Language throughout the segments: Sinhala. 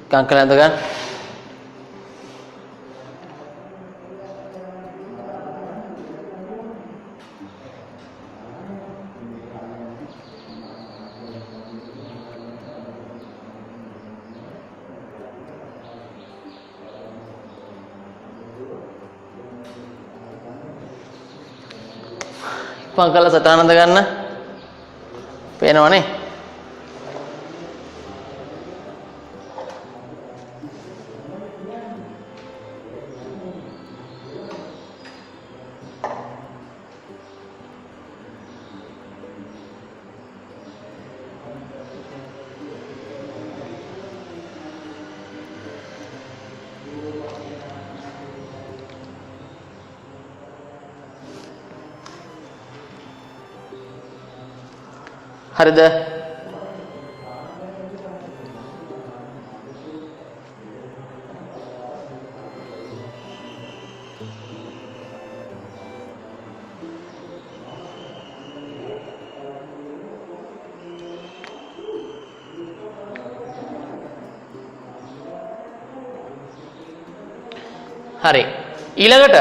Kangkal itu kan? Kangkal setahan itu kan? Pena mana? හරිද? හරි. ඊළඟට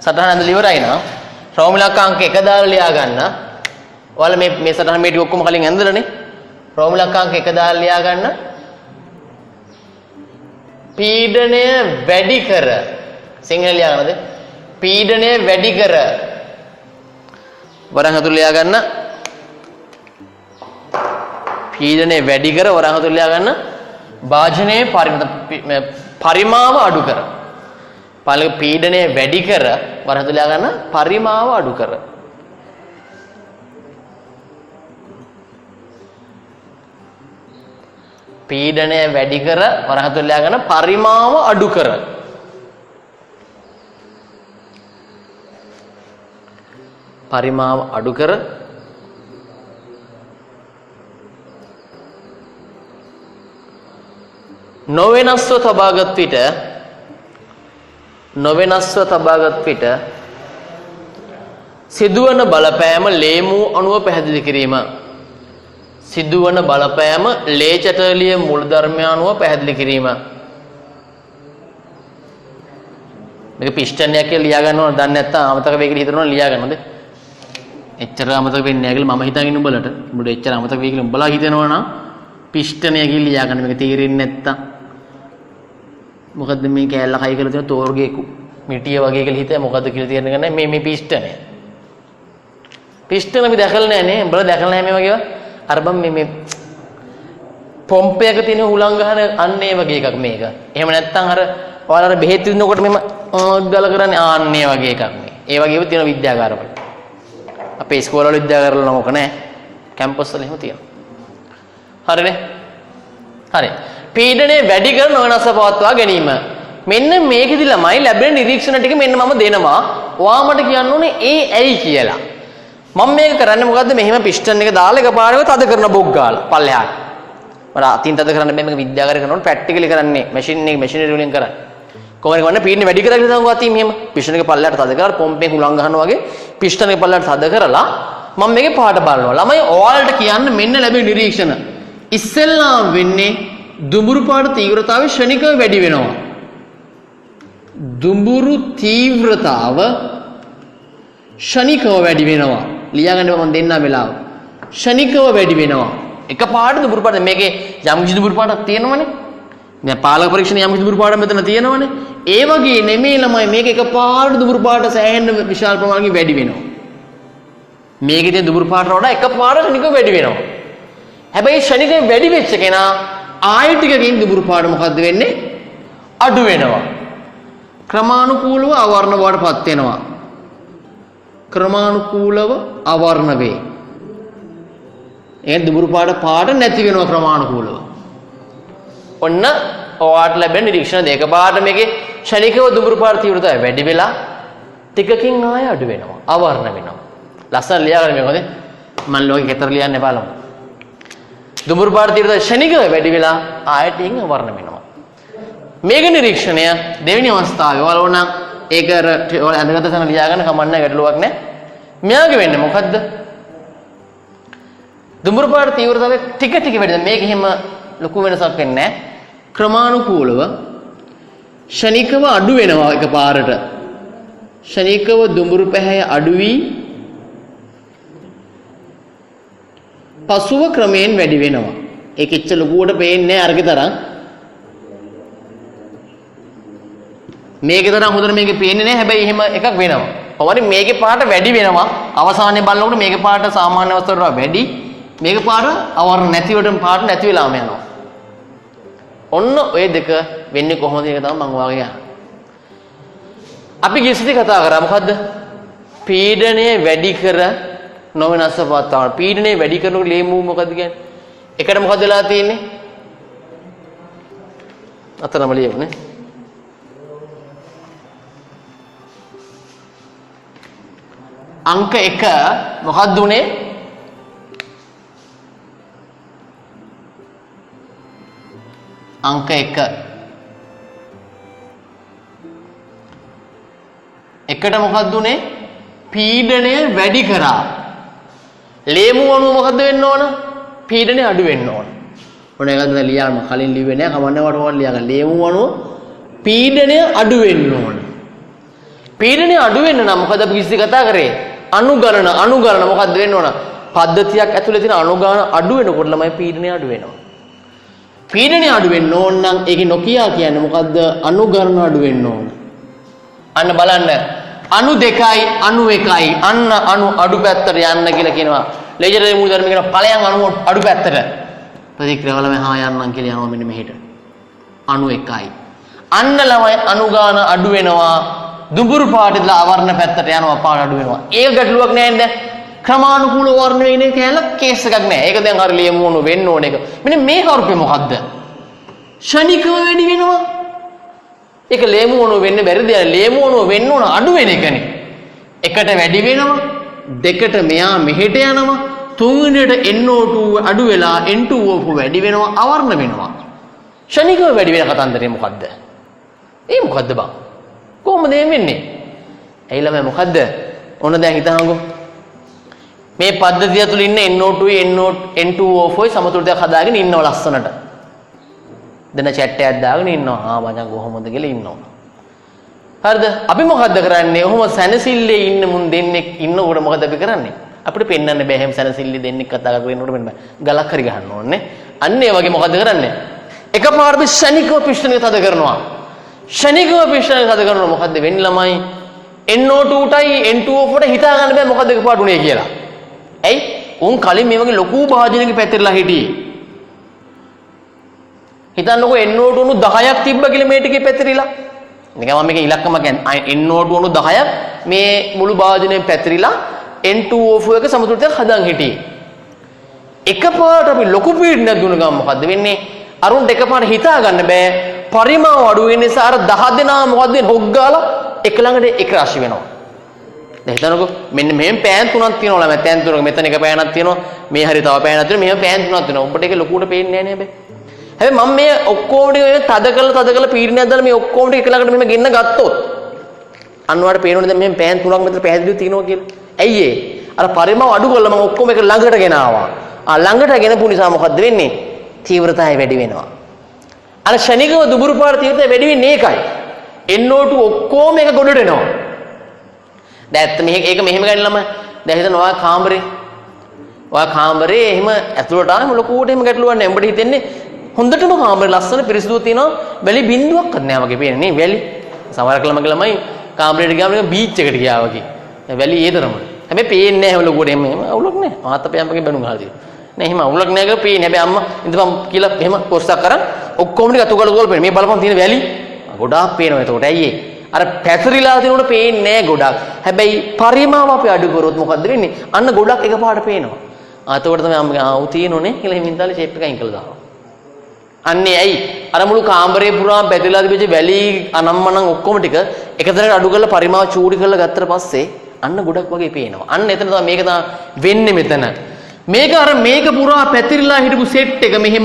සටහන ඇඳලා ඉවරයි නම් ෆෝමියුලා අංක 1 දාලා ලියා ගන්න. ඔයාලා මේ සටහන මේ ටික ඔක්කොම කලින් ඇඳලානේ. ෆෝමියුලා අංක 1 දාලා ලියා ගන්න. පීඩනය වැඩි කර සිංහල ලියා ගන්නද? පීඩනය වැඩි කර වරන් හතුරු ලියා ගන්න. පීඩනය වැඩි කර වරන් හතුරු ලියා ගන්න. භාජනයේ පරිමාව අඩු කර. පාලක පීඩනය වැඩි කර වරන් හතුරු ලියා ගන්න. පරිමාව අඩු කර. පීඩනය වැඩි කර වරන් හතුරු ලියා ගන්න. පරිමාව අඩු කර. පරිමාව අඩු කර නොවෙනස්ව තබාගත් විට සිදුවන බලපෑම ලේමු අණුව පැහැදිලි කිරීම. සිදුවන බලපෑම ලේ චටලිය මූලධර්මය අණුව පැහැදිලි කිරීම. මේක පිස්ටනයක් කියලා ලියා ගන්න ඕන. දන්නේ නැත්නම් අමතක වෙයි කියලා හිතනවා ලියා ගන්නද? එච්චර අමතක වෙන්නේ නැහැ කියලා මම හිතාගෙන උඹලට. උඹට එච්චර අමතක වෙයි කියලා උඹලා හිතනවා නම් පිස්ටනය කියලා ලියා ගන්න. මේක තේරෙන්නේ නැත්නම් මොකද්ද මේ කෑල්ල කයි කියලා තියෙන තෝර්ගේ මිටිය වගේ කියලා හිතේ මොකද්ද කියලා තේරෙන්නේ නැහැ. මේ පිස්ටනය. පිස්ටන අපි දැකලා නැහැ නේ. උඹලා දැකලා නැහැ මේ වගේ. අර බම් මේ පොම්පයක තියෙන හුලං ගහන අන්න ඒ වගේ එකක් මේක. එහෙම නැත්නම් අර ඔයාලා අර බෙහෙත් විඳිනකොට මෙම ගල කරන්නේ ආන්න ඒ වගේ එකක් මේ. ඒ වගේම තියෙන විද්‍යාගාරවල. අපේ ඉස්කෝලවල විද්‍යාගාරවල නෝක නැහැ. කැම්පස් වල එහෙම තියෙනවා. හරිනේ? හරි. පීඩනය වැඩි කර නොවෙනස්ව පවත්වා ගැනීම. මෙන්න මේකෙදි ළමයි ලැබෙන නිරීක්ෂණ ටික මෙන්න මම දෙනවා. ඔයාමට කියන්න ඕනේ ඒ ඇයි කියලා. මම මේක කරන්නේ මොකද්ද? මෙහෙම පිස්ටන් එක දාලා එකපාරම තද කරන බොක් ගාලා පල්ලෙහාට. මට අතින් තද කරන්න බෑ මේක විද්‍යාගාරේ කරනකොට ප්‍රැක්ටිකලි කරන්නේ මැෂිනරි වලින් කරන්නේ. කොහොමද කරන්නේ? පීඩනය වැඩි කරගෙන තමයි අතින් මෙහෙම පිස්ටන් එක පල්ලෙහාට තද කරලා පොම්පෙන් හුලං ගහනවා වගේ පිස්ටන් එක පල්ලෙහාට තද කරලා මම මේකේ පාට බලනවා. ළමයි ඔයාලට කියන්න මෙන්න ලැබෙන නිරීක්ෂණ. ඉස්සෙල්ලාම වෙන්නේ දුඹුරු පාට තීව්‍රතාවය ක්ෂණිකව වැඩි වෙනවා. දුඹුරු තීව්‍රතාව ක්ෂණිකව වැඩි වෙනවා. ලියාගන්න මම දෙන්නම් වෙලාව. ක්ෂණිකව වැඩි වෙනවා. එකපාරට දුඹුරු පාට මේකේ යම් කිසි දුඹුරු පාටක් තියෙනවනේ. දැන් පාලක පරීක්ෂණයේ යම් කිසි දුඹුරු පාටක් මෙතන තියෙනවනේ. ඒ වගේ නෙමෙයි ළමයි මේක එකපාරට දුඹුරු පාට සෑහෙන විශාල ප්‍රමාණයකින් වැඩි වෙනවා. මේකේ තියෙන දුඹුරු පාටට වඩා එකපාරට ක්ෂණිකව වැඩි වෙනවා. හැබැයි ක්ෂණිකව වැඩි වෙච්ච කෙනා ආයෙ ටිකකින් දුඹුරු පාට මොකද්ද වෙන්නේ? අඩු වෙනවා. ක්‍රමානුකූලව අවර්ණ බවටපත් වෙනවා. ක්‍රමානුකූලව අවර්ණ වේ. ඒ දුඹුරු පාට නැති වෙනවා ක්‍රමානුකූලව. ඔන්න ඔයාට ලැබෙන නිරීක්ෂණ දෙක පාට මේකේ ක්ෂණිකව දුඹුරු පාට තීව්‍රතාවය වැඩි වෙලා ටිකකින් ආයෙ අඩු වෙනවා. අවර්ණ වෙනවා. ලස්සන ලියාගන්න මේක හොඳේ. මම ලෝකෙ කතර ලියන්න බලමු. දුඹුරු පාට තියෙන ශනිකව වැඩි වෙලා ආයෙත් ඉංග වර්ණ වෙනවා. මේක නිරීක්ෂණය දෙවෙනි අවස්ථාවේ ඔයාලා ඕන ඒක ඔයාලා අඳගත තැන ලියා ගන්න කමන්න ගැටලුවක් නැහැ. මෙයාගේ වෙන්නේ මොකද්ද? දුඹුරු පාට තීව්‍රතාවය ටික ටික වැඩි වෙනවා. මේක එහෙම ලොකු වෙනසක් වෙන්නේ නැහැ. ක්‍රමානුකූලව ශනිකව අඩු වෙනවා එකපාරට. ශනිකව දුඹුරු පැහැය අඩු වී පසුව ක්‍රමයෙන් වැඩි වෙනවා. ඒක එච්ච ලොකුවට පේන්නේ නැහැ අරගේ තරම්. මේකේ තරම් හොඳට මේකේ පේන්නේ නැහැ. හැබැයි එහෙම එකක් වෙනවා. ඔවරි මේකේ පාට වැඩි වෙනවා. අවසානයේ බලනකොට මේකේ පාට සාමාන්‍ය අවස්ථාවට වඩා වැඩි. මේකේ පාට අවර්ණ නැතිවට පාට නැති වෙලාම යනවා. ඔන්න ඔය දෙක වෙන්නේ කොහොමද ඒක තමයි මම වාගේ අහන්නේ. අපි කිසිදි කතා කරා මොකද්ද? පීඩනය වැඩි කර නොවෙනස් පවත්වා. පීඩනය වැඩි කරනකොට ලේමු මොකද්ද කියන්නේ? එකට මොකද වෙලා තියෙන්නේ? අතනම ලියමුනේ. අංක 1 මොකක්ද උනේ? අංක 1 එකට මොකක්ද උනේ? පීඩනය වැඩි කරා. ලේමු අණුව මොකද්ද වෙන්න ඕන? පීඩනය අඩු වෙන්න ඕන. ඔන්න ඒකද ලියන්න කලින් ලිව්වේ නෑ කමන්නේ වට ඕන ලියා ගන්න. ලේමු අණුව පීඩනය අඩු වෙන්න ඕන. පීඩනය අඩු වෙන්න නම් මොකද අපි කිසි කතා කරේ? අනුගණන මොකද්ද වෙන්න ඕන? පද්ධතියක් ඇතුලේ තියෙන අනුගණන අඩු වෙනකොට ළමයි පීඩනය අඩු වෙනවා. පීඩනය අඩු වෙන්න ඕන නම් ඒකේ නොකියා කියන්නේ මොකද්ද? අනුගණන අඩු වෙන්න ඕන. අන්න බලන්න අණු 2යි අණු 1යි අන්න අණු අඩු පැත්තට යන්න කියලා කියනවා. ලේජරේ මූල ධර්ම කියන ඵලයන් අණු අඩු පැත්තට ප්‍රතික්‍රියාවල මෙහා යන්නම් කියලා යනවා මෙන්න මෙහෙට. අණු 1යි. අන්න ළමයි අනුගාන අඩු වෙනවා. දුඹුරු පාටේදලා අවර්ණ පැත්තට යනවා පාට අඩු වෙනවා. ඒක ගැටලුවක් නෑ නේද? ක්‍රමානුකූල වර්ණ වෙන්නේ කියලා කේස් එකක් නෑ. ඒක දැන් හරි ලියමු ඕන වෙන්න ඕන එක. මෙන්න මේ හරුපේ මොකද්ද? ශනිකව වැඩි වෙනවා. ඒක ලේමු වුණු වෙන්න බැරිද? ලේමු වුණු වෙන්න ඕන අඩු වෙන එකනේ. එකට වැඩි වෙනවා, දෙකට මෙයා මෙහෙට යනවා, තුන්වෙනියට NO2 අඩු වෙලා N2O4 වැඩි වෙනවා, අවර්ණ වෙනවා. ශනිකව වැඩි වෙන කතන්දරේ මොකද්ද? ඒ මොකද්ද බං? කොහොමද මේ වෙන්නේ? ඇයිලා මම මොකද්ද? ඔන්න දැන් හිතහංගෝ. මේ පද්ධතිය තුල ඉන්න NO2 N2O4 සමතුලිතයක් හදාගෙන ඉන්නව ලස්සනට. දෙන chat එකක් දාගෙන ඉන්නවා. ආ මචං කොහොමද කියලා ඉන්නවා. හරිද? අපි මොකද්ද කරන්නේ? ඔහොම සැනසille ඉන්න මුන් දෙන්නෙක් ඉන්නකොට මොකද අපි කරන්නේ? අපිට පෙන්වන්න බෑ හැම සැනසille දෙන්නෙක් කතා කරගෙනනකොට මෙන්න ගලක් හරි ගහන්න ඕනේ. අන්න ඒ වගේ මොකද කරන්නේ? එකපාරට ශනිකව පිස්ටනය තද කරනවා. ශනිකව පිස්ටනය තද කරනවා මොකද්ද වෙන්නේ ළමයි? NO2ටයි N2O4ට හිතා ගන්න බෑ මොකද්ද එකපාරට උනේ කියලා. ඇයි? උන් කලින් මේ වගේ ලොකු භාජනයක පැතිරලා හිටියේ. හිතන්නකෝ NO2 අණු 10ක් තිබ්බ කියලා මේ ටිකේ පැතිරිලා. නිකන් මම මේක ඉලක්කම කියන්නේ NO2 අණු 10ක් මේ මුළු භාජනයෙන් පැතිරිලා N2O4 එක සමතුලිතයක් හදන් හිටියේ. එකපාරට අපි ලොකු පීඩනයක් දුන්න ගමන් මොකද්ද වෙන්නේ? අරුන්ට එකපාරට හිතා ගන්න බෑ. පරිමාව අඩු වෙන නිසා අර 10 දෙනා මොකද්ද වෙන්නේ? හොග් ගාලා එක ළඟට එක රාශි වෙනවා. දැන් හිතන්නකෝ මෙන්න මෙහෙම පෑන් තුනක් තියෙනවා ළමයි. පෑන් තුනක මෙතන එක පෑනක් තියෙනවා. මේ හරිය තව පෑනක් තියෙනවා. මෙහෙම පෑන් තුනක් තියෙනවා. ඔබට ඒක ලොකුවට පේන්නේ නැහැ නේ හැබැයි. හැබැයි මම මේ ඔක්කොම ටික තද කරලා පීඩනයක් දාලා මේ ඔක්කොම ටික එක ළඟට මෙහෙම ගෙන්න ගත්තොත් අන්න ඔයාලට පේනවනේ දැන් මෙහෙම පෑන් තුනක් මෙතන පැහැදිලිව තියෙනවා කියලා. ඇයි ඒ? අර පරිමාව අඩු කරලා මම ඔක්කොම එක ළඟට ගෙනාවා. ළඟට ගෙනපු නිසා මොකද්ද වෙන්නේ? තීව්‍රතාවය වැඩි වෙනවා. අර ශනිකව දුඹුරු පාට තීව්‍රතාවය වැඩි වෙන්නේ ඒකයි. NO2 ඔක්කොම එක ගොඩට එනවා. දැන් ඒක මෙහෙම ගන්නලම දැන් හිතන්න ඔයා කාමරේ එහෙම ඇතුළට ආවම ලොකුවට එහෙම ගැටලුවක් නැහැ. උඹට හිතෙන්නේ හොඳටම කාමරේ ලස්සන පිරිසිදුව තියෙනවා. වැලි බින්දුවක්වත් නැහැ වගේ පේන්නේ නේ වැලි. සමහරක් ළමයි කාමරේට ගියාම බීච් එකට ගියා වගේ. වැලි ඒ තරම. හැබැයි පේන්නේ නැහැ එහෙම ලොකුවට එහෙම අවුලක් නැහැ. මාතපයන් වගේ බැනුම් ගහලා තියෙනවා. නෑ එහෙම අවුලක් නැහැ කියලා පේන්නේ. හැබැයි අම්මා ඉඳපම් කියලා එහෙම කොටසක් කරන් ඔක්කොම ටික අතු ගාලා පේන්නේ. මේ බලපන් තියෙන වැලි ගොඩාක් පේනවා. එතකොට ඇයි ඒ? අර පැතිරිලා තියෙනකොට පේන්නේ නැහැ ගොඩක්. හැබැයි පරිමාව අපි අඩු කරොත් මොකද්ද වෙන්නේ? අන්න ගොඩක් එකපාරට පේනවා. එතකොට තමයි අම්මගේ ආ තියෙනෝනේ කියලා හිමින් දාලා ෂේප් එක අයින් කළා දානවා. අන්නේ ඇයි? අර මුළු කාමරේ පුරාම පැතිරලා තිබිච්ච වැලි අනම්මනම් ඔක්කොම ටික එකතරට අඩු කරලා පරිමාව චූටි කරලා ගත්තට පස්සේ අන්න ගොඩක් වගේ පේනවා. අන්න එතන තමයි මේක තමයි වෙන්නේ මෙතන. මේක පුරා පැතිරිලා හිටපු සෙට් එක මෙහෙම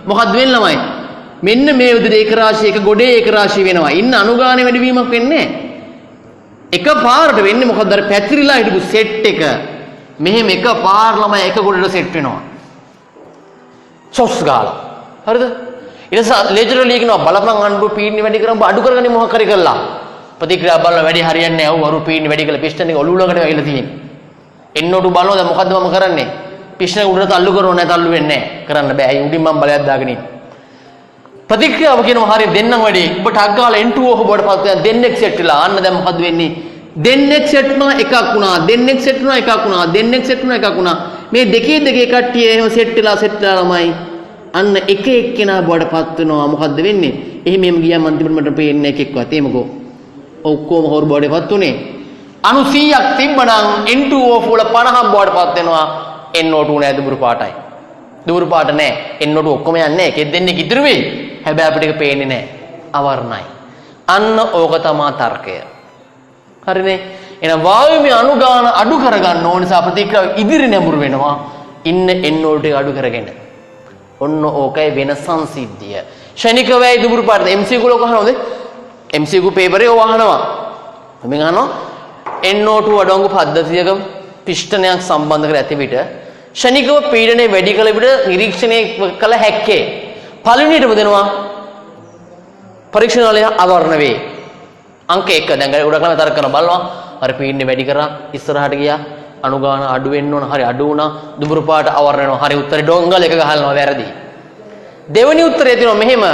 මොකද්ද වෙන්නේ ළමයි? මෙන්න මේ විදිහට ඒක රාශිය එක ගොඩේ ඒක රාශිය වෙනවා. ඉන්න අනුගානේ වැඩිවීමක් වෙන්නේ එක පාරට වෙන්නේ මොකද්ද? අර පැතිරිලා හිටපු සෙට් එක මෙහෙම එක පාර ළමයි එක ගොඩට සෙට් වෙනවා. චොස් ගාලා. හරිද? ඊට පස්සේ ලේජරලි කියනවා බලපන් අඬු පීඩනය වැඩි කරන් අඩු කරගන්නේ මොකක් හරි කරලා. ප්‍රතික්‍රියා බලන වැඩි හරියන්නේ නැහැ. වරු පීඩනය වැඩි කරලා පිස්ටන් එක ඔලුව ළඟට වැగిලා තියෙන්නේ. එන්නෝටු බලනවා දැන් මොකද්ද මම කරන්නේ? පිස්ටන් එක උඩට තල්ලු කරනවා නැහැ තල්ලු වෙන්නේ නැහැ. කරන්න බෑ. අයි උඩින් මම බලයක් දාගෙන ඉන්නේ. ප්‍රතික්‍රියාව කියනවා හරිය දෙන්නම් වැඩි. ඔබ ටක් ගාලා N2O බවට පත් වෙන දෙන්නෙක් සෙට් වෙලා. අන්න දැන් මොකද්ද වෙන්නේ? දෙන්නෙක් සෙට් වුණා එකක් වුණා. දෙන්නෙක් සෙට් වුණා එකක් වුණා. දෙන්නෙක් සෙට් වුණා එකක් වුණා. මේ දෙකේ කට්ටිය එහෙම සෙට් වෙලා ළමයි. අන්න එක එක්කෙනා බවට පත් වෙනවා. මොකද්ද වෙන්නේ? එහෙම ගියාම අන්තිමට මට පේන්නේ එකෙක්වත්. එහෙමකෝ. ඔක්කොම හොර බවට පත් උනේ. අණු 100ක් තිබ්බනම් N2O වල 50ක් බවට පත් වෙනවා. NO2 නෑ දුඹුරු පාටයි. දුඹුරු පාට නෑ. NO2 ඔක්කොම යන්නේ. එකෙක් දෙන්නෙක් ඉතුරු වෙයි. හැබැයි අපිට ඒක පේන්නේ නෑ. අවර්ණයි. අන්න ඕක තමයි තර්කය. හරිනේ? එහෙනම් වායුමය අනුගාන අඩු කරගන්න ඕන නිසා ප්‍රතික්‍රියාව ඉදිරි නැඹුරු වෙනවා. ඉන්න NO2 එක අඩු කරගෙන. ඔන්න ඕකයි වෙන සංසිද්ධිය. ෂණික වේයි දුඹුරු පාට MCQ වල කොහොමද? MCQ පේපරේ ඔය අහනවා. මම අහනවා NO2 අඩංගු පද්ධතියක පිෂ්ඨනයක් සම්බන්ධ කර ඇති විට ෂණිකව පීඩනය වැඩි කළ විට නිරීක්ෂණය කළ හැක්කේ පළවෙනියටම දෙනවා පරීක්ෂණවල අවර්ණ වේ. අංක 1 දැන් ගොඩක් ළමයි තර්ක කරන බලනවා. අර පීඩනය වැඩි කරා ඉස්සරහට ගියා අනුගාන අඩු වෙන්න ඕන. හරි අඩු වුණා. දුඹුරු පාට අවර්ණ වෙනවා. හරි උත්තරේ ඩොංගල් එක ගහනවා වැරදි. දෙවෙනි උත්තරේ තියෙනවා මෙහෙම.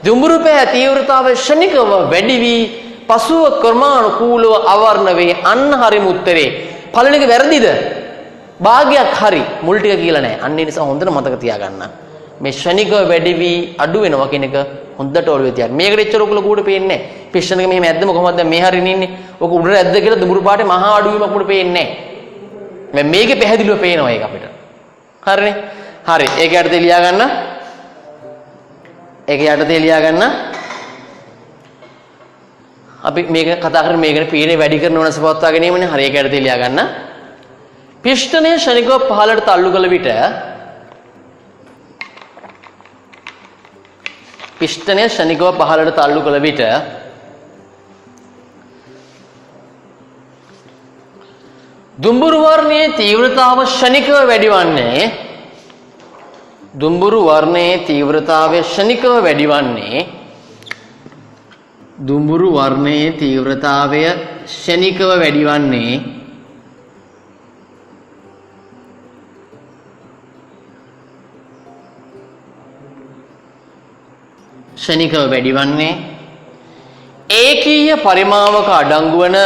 දුඹුරු පෑ තීව්‍රතාවය ෂණිකව වැඩි වී පසුව ක්‍රමානුකූලව අවර්ණ වේ. අන්න හරිම උත්තරේ. පළවෙනි එක වැරදිද? භාගයක් හරි. මුල් ටික කියලා නැහැ. අන්න ඒ නිසා හොඳට මතක තියාගන්න. මේ ෂණිකව වැඩි වී අඩු වෙනවා කියන එක හොඳට ඔළුවේ තියාගන්න. මේකට එච්චර ඔක ලකුඩ පේන්නේ නැහැ. පිස්ටන් එක මෙහෙම ඇද්දම කොහොමද දැන් මේ හරියනේ ඉන්නේ. ඔක උඩට ඇද්ද කියලා දුඹුරු පාටේ මහා අඩුවීමක් උඩ පේන්නේ නැහැ. මේකේ පැහැදිලිව පේනවා ඒක අපිට. හරිනේ? හරි. ඒක යටතේ ලියා ගන්න. ඒක යටතේ ලියා ගන්න. අපි මේක කතා කරන්නේ මේකනේ පීඩනය වැඩි කරන ඕනස පවත්වා ගැනීමනේ. හරි ඒක යටතේ ලියා ගන්න. පිස්ටනය ෂණිකව පහළට තල්ලු කළ විට පිස්ටනය ෂණිකව පහළට තල්ලු කළ විට දුඹුරු වර්ණයේ තීව්‍රතාව ෂණිකව වැඩිවන්නේ දුඹුරු වර්ණයේ තීව්‍රතාවය ෂණිකව වැඩිවන්නේ දුඹුරු වර්ණයේ තීව්‍රතාවය ෂණිකව වැඩිවන්නේ ෂණිකව වැඩිවන්නේ ඒකීය පරිමාවක අඩංගු වන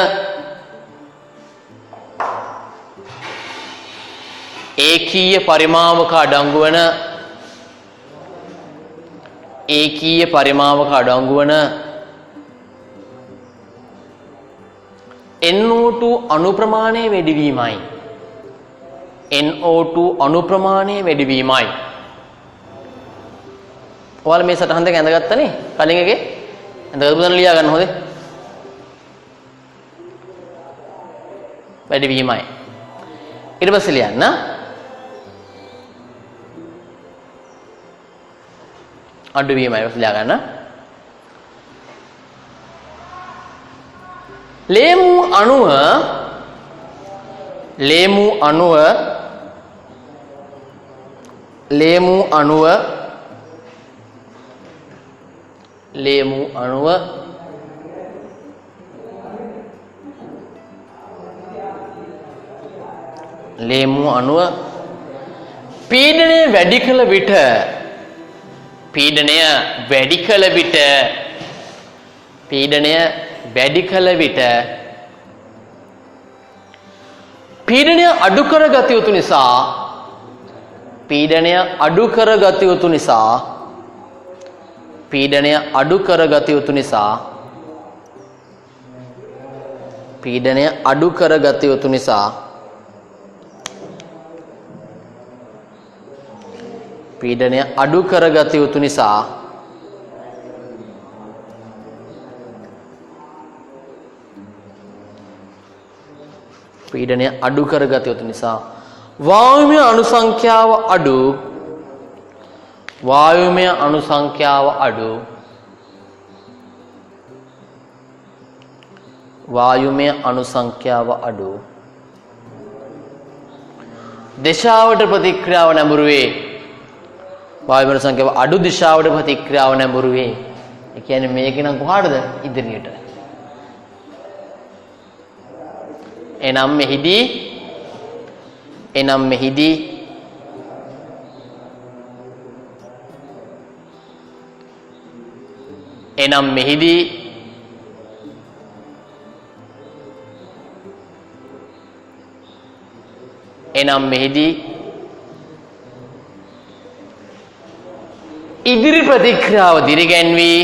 ඒකීය පරිමාවක අඩංගු වන NO2 අණු ප්‍රමාණය වැඩිවීමයි. NO2 අණු ප්‍රමාණය වැඩිවීමයි. ඔයාලා මේ සටහන් දෙක ඇඳගත්තනේ කලින් එකේ ඇඳගත්තු දන ලියා ගන්න හොඳේ. වැඩිවීමයි. ඊට පස්සේ ලියන්න අඩුවීමයි ලියා ගන්න. ලේමු අණුව පීඩනය වැඩි කළ විට පීඩනය අඩු කරගත යුතු නිසා පීඩනය අඩු කරගත යුතු නිසා වායුමය අණු සංඛ්‍යාව අඩු වායුමය අණු සංඛ්‍යාව අඩු වායුමය අණු සංඛ්‍යාව අඩු දිශාවට ප්‍රතික්‍රියාව නැඹුරු වේ. වායුමය සංඛ්‍යාව අඩු දිශාවට ප්‍රතික්‍රියාව නැඹුරු වේ. ඒ කියන්නේ මේක නම් කොහාටද? ඉදිරියට. එනම් මෙහිදී එනම් මෙහිදී එනම් මෙහිදී එනම් මෙහිදී ඉදිරි ප්‍රතික්‍රියාව දිරිගැන්වී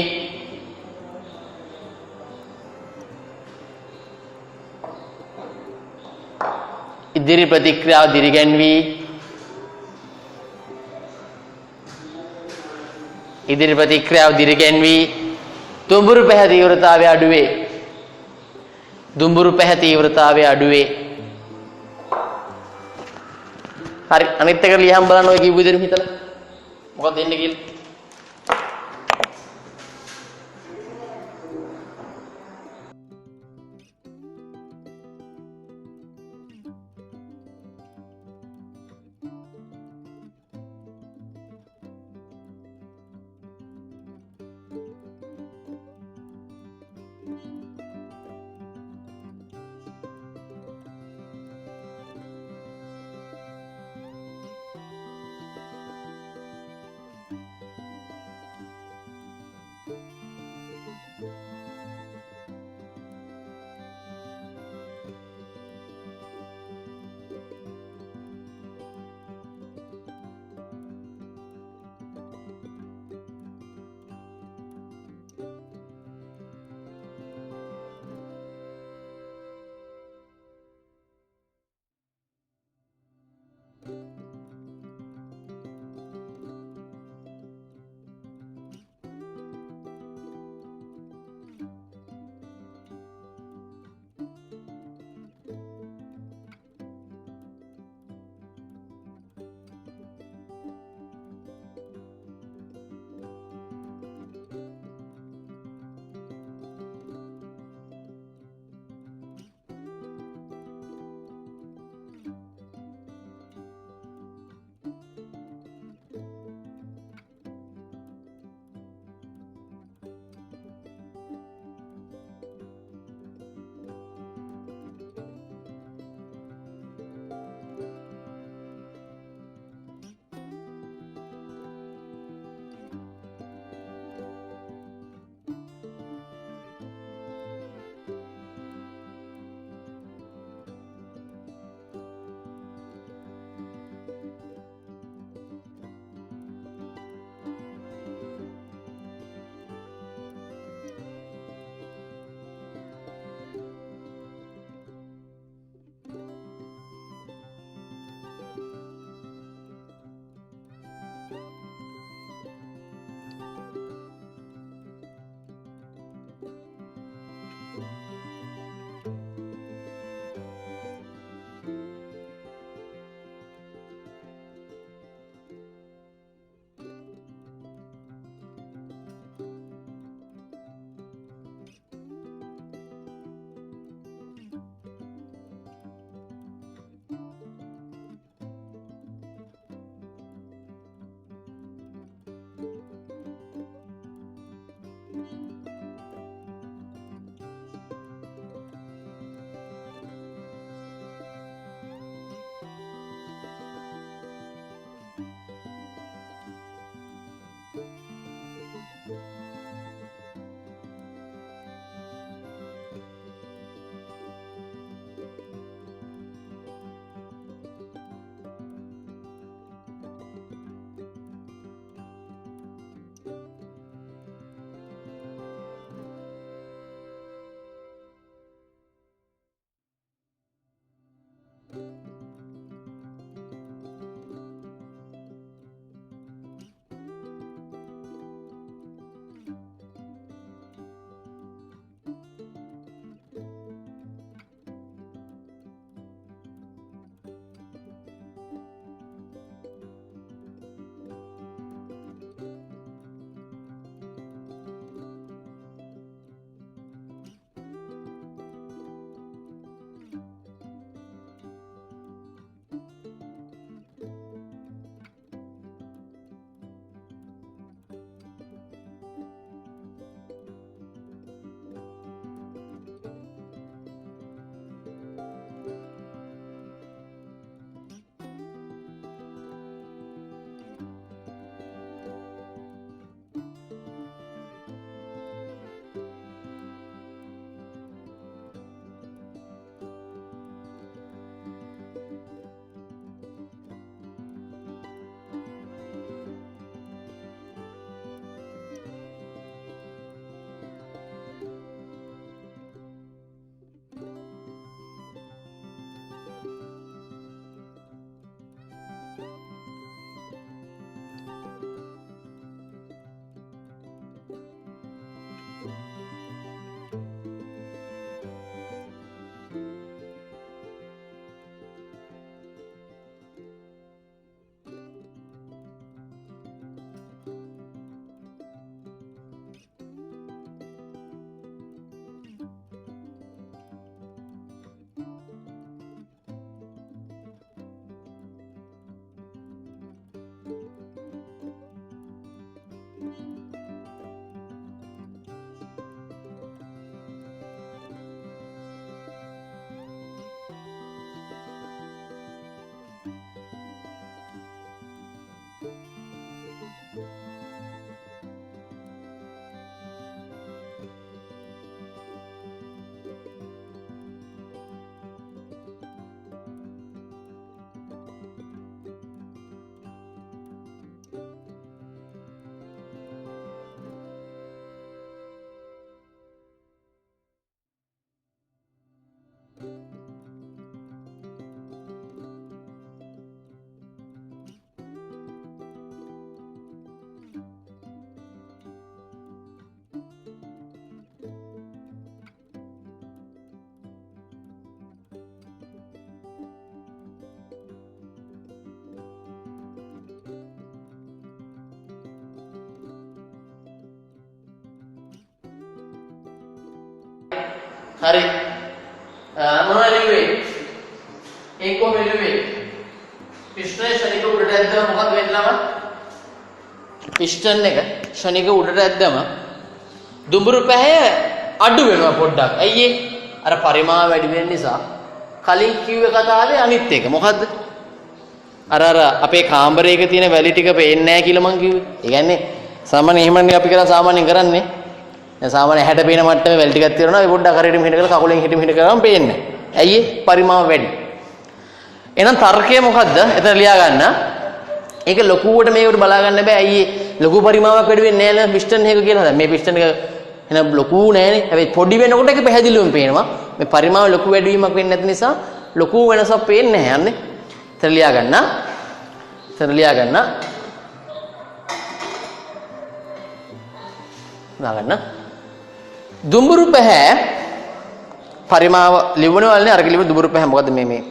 ඉදිරි ප්‍රතික්‍රියාව දිරිගැන්වී ඉදිරි ප්‍රතික්‍රියාව දිරිගැන්වී දුඹුරු පැහැ තීව්‍රතාවය අඩුවේ. දුඹුරු පැහැ තීව්‍රතාවය අඩුවේ. හරි අනිත් එක ලියහම බලන්න ඔය කිව්ව විදිහට හිතලා මොකක්ද දෙන්නේ කියලා. හරි. මොනවද ලිව්වේ? ඒක කොහොමද ලිව්වේ? පිස්ටන් ශනික උඩට ඇද්දම මොකද වෙන්නම? පිස්ටන් එක ශනික උඩට ඇද්දම දුඹුරු පැහැය අඩු වෙනවා පොඩ්ඩක්. ඇයි ඒ? අර පරිමාව වැඩි වෙන නිසා. කලින් කිව්ව කතාවේ අනිත් එක. මොකද්ද? අර අපේ කාමරයක තියෙන වැලි ටික පේන්නේ නැහැ කියලා මං කිව්වේ. ඒ කියන්නේ සාමාන්‍ය එහෙමනේ අපි කරා සාමාන්‍යයෙන් කරන්නේ. දැන් සාමාන්‍ය 60 පේන මට්ටමේ වැලි ටිකක් තියෙනවා. ඒ පොඩ්ඩක් හරියට මෙහෙට කරලා කකුලෙන් හිට කරාම පේන්නේ නැහැ. ඇයි ඒ? පරිමාව වැඩි. එහෙනම් තර්කය මොකද්ද? එතන ලියා ගන්න. ඒක ලොකුවට මේකට බලා ගන්න බෑ. ඇයි ලොකු පරිමාවක් වැඩි වෙන්නේ නැහැ නේද පිස්ටන් එක කියලා. දැන් මේ පිස්ටන් එක එහෙනම් ලොකු නෑනේ. හැබැයි පොඩි වෙනකොට ඒක පැහැදිලිවම පේනවා. මේ පරිමාව ලොකු වැඩි වීමක් වෙන්නේ නැති නිසා ලොකු වෙනසක් පේන්නේ නැහැ යන්නේ. එතන ලියා ගන්න. එතන ලියා ගන්න. නාගන්න. දුඹුරු පැහැ පරිමාව ලිවනවලනේ අර කිලිව දුඹුරු පැහැ මොකද මේ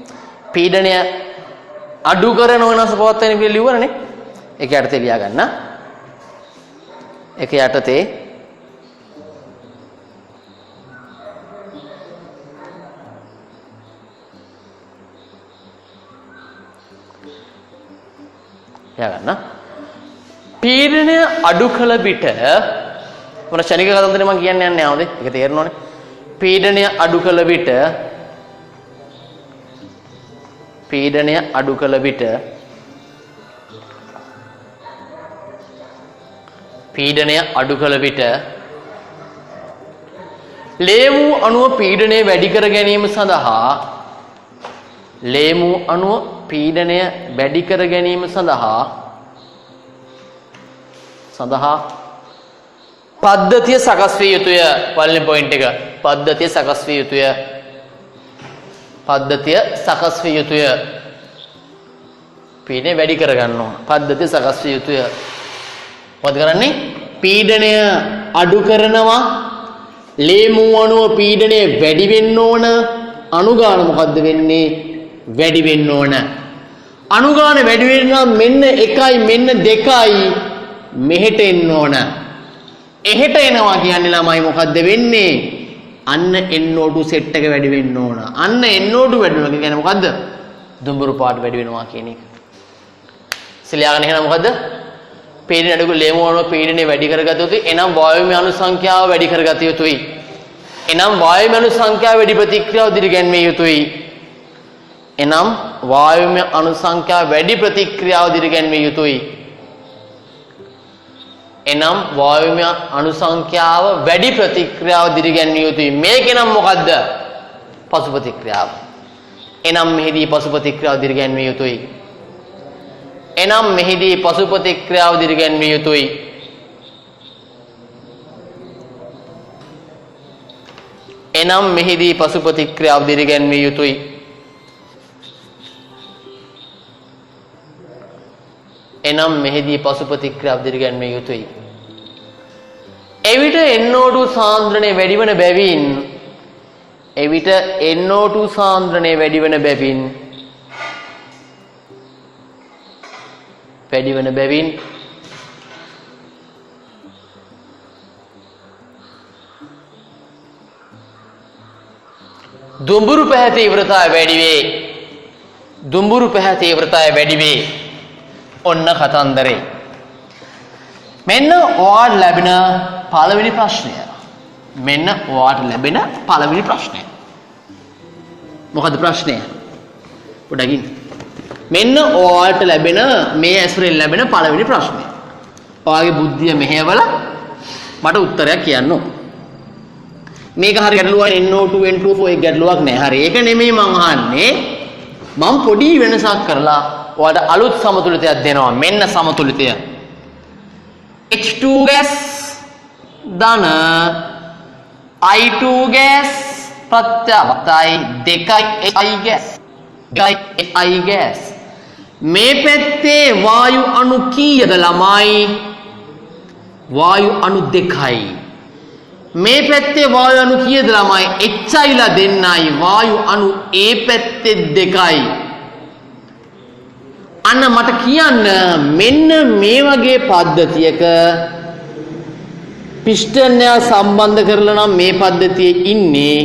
පීඩනය අඩු කරන වෙනස පවත්වන කියලා ලිවරනේ. ඒක යටතේ ලියා ගන්න. ඒක යටතේ ලියා ගන්න. පීඩනය අඩු කළ විට මොන ශනික කතන්දරේ මම කියන්න යන්නේ ආවද? ඒක තේරෙනවනේ. පීඩනය අඩු කළ විට පීඩනය අඩු කළ විට පීඩනය අඩු කළ විට ලේමු අණුව පීඩනය වැඩි කර ගැනීම සඳහා ලේමු අණුව පීඩනය වැඩි කර ගැනීම සඳහා පද්ධතිය සකස් විය යුතුය. පළවෙනි පොයින්ට් එක. පද්ධතිය සකස් විය යුතුය. පද්ධතිය සකස් විය යුතුය. පීඩනය වැඩි කර ගන්න ඕන. පද්ධතිය සකස් විය යුතුය. මොකද කරන්නේ? පීඩනය අඩු කරනවා. ලේමු අණුව පීඩනය වැඩි වෙන්න ඕන. අණුගාන මොකද්ද වෙන්නේ? වැඩි වෙන්න ඕන. අණුගාන වැඩි වෙනවා මෙන්න 1යි මෙන්න 2යි මෙහෙට එන්න ඕන. එහෙට එනවා කියන්නේ ළමයි මොකද්ද වෙන්නේ? අන්න NO2 සෙට් එක වැඩි වෙන්න ඕන. අන්න NO2 වැඩි වෙනවා කියන්නේ මොකද්ද? දුඹුරු පාට වැඩි වෙනවා කියන එක. සිලියාගෙන එහෙනම් මොකද්ද? පීඩනය අඩු කරලා ලේමු අණුව පීඩනය වැඩි කරගත යුතුයි. එනම් වායුමය අණු සංඛ්‍යාව වැඩි කරගත යුතුයි. එනම් වායුමය අණු සංඛ්‍යාව වැඩි ප්‍රතික්‍රියාව දිරිගැන්විය යුතුයි. එනම් වායුමය අණු සංඛ්‍යාව වැඩි ප්‍රතික්‍රියාව දිරිගැන්විය යුතුයි. එනම් වායුමය අණු සංඛ්‍යාව වැඩි ප්‍රතික්‍රියාව දිරිගැන්විය යුතුයි. මේකෙනම් මොකද්ද? පසු ප්‍රතික්‍රියාව. එනම් මෙහිදී පසු ප්‍රතික්‍රියාව දිරිගැන්විය යුතුයි. එනම් මෙහිදී පසු ප්‍රතික්‍රියාව දිරිගැන්විය යුතුයි. එනම් මෙහිදී පසු ප්‍රතික්‍රියාව දිරිගැන්විය යුතුයි. එනම් මෙහිදී පසු ප්‍රතික්‍රියාව දිරිගැන්විය යුතුයි. එවිට NO2 සාන්ද්‍රණය වැඩි වන බැවින් NO2 සාන්ද්‍රණය වැඩි වන බැවින් දුඹුරු පැහැ තීව්‍රතාවය වැඩි වේ. දුඹුරු පැහැ තීව්‍රතාවය වැඩි වේ. ඔන්න කතන්දරේ. මෙන්න ඔයාට ලැබෙන පළවෙනි ප්‍රශ්නය. මෙන්න ඔයාට ලැබෙන පළවෙනි ප්‍රශ්නය. මොකද ප්‍රශ්නය? පොඩ්ඩකින්. මෙන්න ඔයාට ලැබෙන මේ ඇසුරෙන් ලැබෙන පළවෙනි ප්‍රශ්නය. ඔයාගේ බුද්ධිය මෙහෙवला මට උත්තරයක් කියන්න ඕන. මේක හරිය ගැටලුවක් NO2 N2O එක ගැටලුවක් නෑ. හරි. ඒක නෙමෙයි මං අහන්නේ. මං පොඩි වෙනසක් කරලා ඔයාලට අලුත් සමතුලිතයක් දෙනවා. මෙන්න සමතුලිතය. H2 gas ධන I2 gas ප්‍රත්‍යවතයි 2I gas. 2I gas. මේ පැත්තේ වායු අණු කීයද ළමයි? වායු අණු 2යි. මේ පැත්තේ වායු අණු කීයද ළමයි? HI ලා දෙන්නයි. වායු අණු ඒ පැත්තේ 2යි. අන්න මට කියන්න මෙන්න මේ වගේ පද්ධතියක පිස්ටනය සම්බන්ධ කරලා නම් මේ පද්ධතියේ ඉන්නේ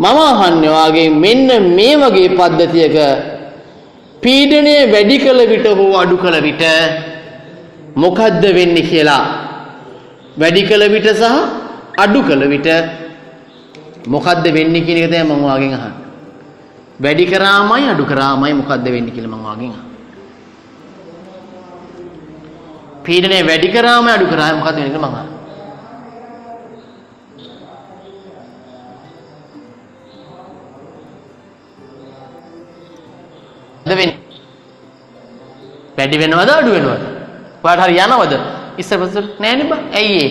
මම අහන්නේ වාගේ මෙන්න මේ වගේ පද්ධතියක පීඩනය වැඩි කළ විට හෝ අඩු කළ විට මොකද්ද වෙන්නේ කියලා වැඩි කළ විට සහ අඩු කළ විට මොකද්ද වෙන්නේ කියන එක තමයි මම වාගෙන් අහන්නේ. වැඩි කරාමයි අඩු කරාමයි මොකද්ද වෙන්නේ කියලා මම වාගෙන් අහන්නේ. පීඩනය වැඩි කරාමයි අඩු කරාමයි මොකද්ද වෙන්නේ කියලා මම අහන්නේ. වැඩි වෙනවද අඩු වෙනවද? ඔයාලට හරි යනවද? ඉස්සරපස්සට නෑනේ බං. ඇයි ඒ?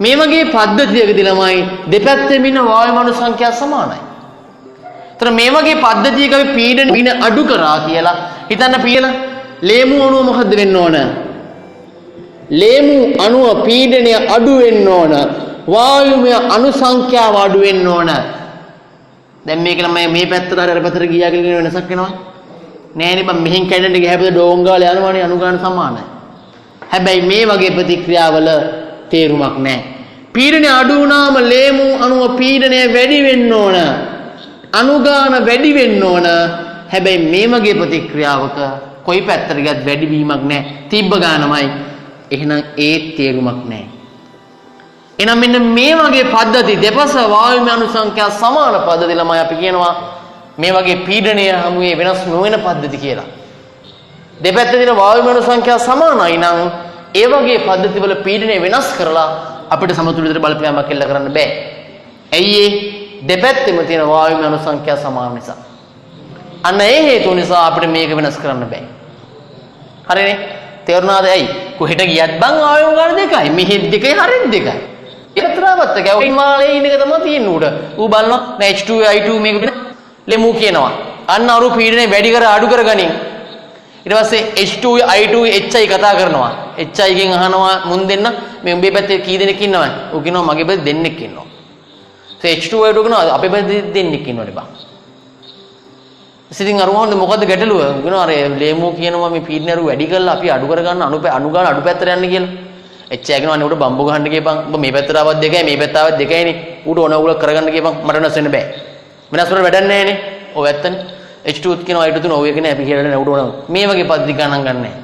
මේ වගේ පද්ධතියකදී ළමයි දෙපැත්තෙම ඉන්න වායු අණු සංඛ්‍යා සමානයි. ඒතර මේ වගේ පද්ධතියක අපි පීඩන අඩු කරා කියලා හිතන්න පියලා ලේමු අණුව මොකද්ද වෙන්න ඕන? ලේමු අණුව පීඩනය අඩු වෙන්න ඕන. වායුමය අණු සංඛ්‍යාව අඩු වෙන්න ඕන. දැන් මේක ළමයි මේ පැත්තට හරි අර පැත්තට ගියා කියලා වෙනසක් වෙනවද? නෑනේ බං මෙහෙන් කැඩෙන්න ගියාපද ඩෝංගාල යනවනේ අනුගාන සමානයි. හැබැයි මේ වගේ ප්‍රතික්‍රියාවල තේරුමක් නෑ. පීඩනය අඩු වුණාම ලේමු අණුව පීඩනය වැඩි වෙන්න ඕන. අනුගාන වැඩි වෙන්න ඕන. හැබැයි මේ වගේ ප්‍රතික්‍රියාවක කොයි පැත්තට ගියත් වැඩි වීමක් නෑ. තිබ්බ ගානමයි. එහෙනම් ඒ තේරුමක් නෑ. එහෙනම් මෙන්න මේ වගේ පද්ධති දෙපස වායුමය අණු සංඛ්‍යා සමාන පද්ධති ළමයි අපි කියනවා මේ වගේ පීඩනය හමුවේ වෙනස් නොවන පද්ධති කියලා. දෙපැත්තේ තියෙන වායුමය අණු සංඛ්‍යා සමානයි නම් ඒ වගේ පද්ධතිවල පීඩනය වෙනස් කරලා අපිට සමතුලිතව බලපෑමක් එල්ල කරන්න බෑ. ඇයි ඒ? දෙපැත්තෙම තියෙන වායුමය අණු සංඛ්‍යා සමාන නිසා. අන්න ඒ හේතුව නිසා අපිට මේක වෙනස් කරන්න බෑ. හරිනේ? තේරුණාද? ඇයි? කොහෙට ගියත් බං වායුම ගන්න දෙකයි. මෙහෙත් දෙකයි හරිත් දෙකයි. ඒතරවත් එක ඔයිමාලේ ඉන්න එක තමයි තියෙන්නේ උඩ. ඌ බලනවා H2I2 මේක ලෙමු කියනවා. අන්න අරු පීඩනය වැඩි කර අඩු කර ගනින්. ඊට පස්සේ H2I2 HI කතා කරනවා. HI ගෙන් අහනවා මුන් දෙන්න මේ උඹේ පැත්තේ කී දෙනෙක් ඉන්නවද? ඌ කියනවා මගේ පැත්තේ දෙන්නෙක් ඉන්නවා. H2I2 කියනවා අපේ පැත්තේ දෙන්නෙක් ඉන්නවනේ බං. ඉතින් අරුවන්ද මොකද්ද ගැටලුව? ඌ කියනවා අර ලෙමු කියනවා මේ පීඩනය අරු වැඩි කරලා අපි අඩු කර ගන්න අනුගාන අඩු පැත්තට යන්න කියලා. එච්චා කියනවා අනේ උඩ බම්බු ගහන්න ගියපන්. ඔබ මේ පැත්තට ආවත් දෙකයි මේ පැත්තට ආවත් දෙකයිනේ. ඌට ඕන උගල කරගන්න ගියපන්. මට වෙනස් වෙන්න බෑ. වෙනස් වල වැඩක් නැහැනේ. ඔව් ඇත්තනේ. H2 කියනවා I2 තුන ඔව් එක නෑ අපි කියලා නෑ ඌට ඕන. මේ වගේ පද්ධති ගණන් ගන්න නෑ.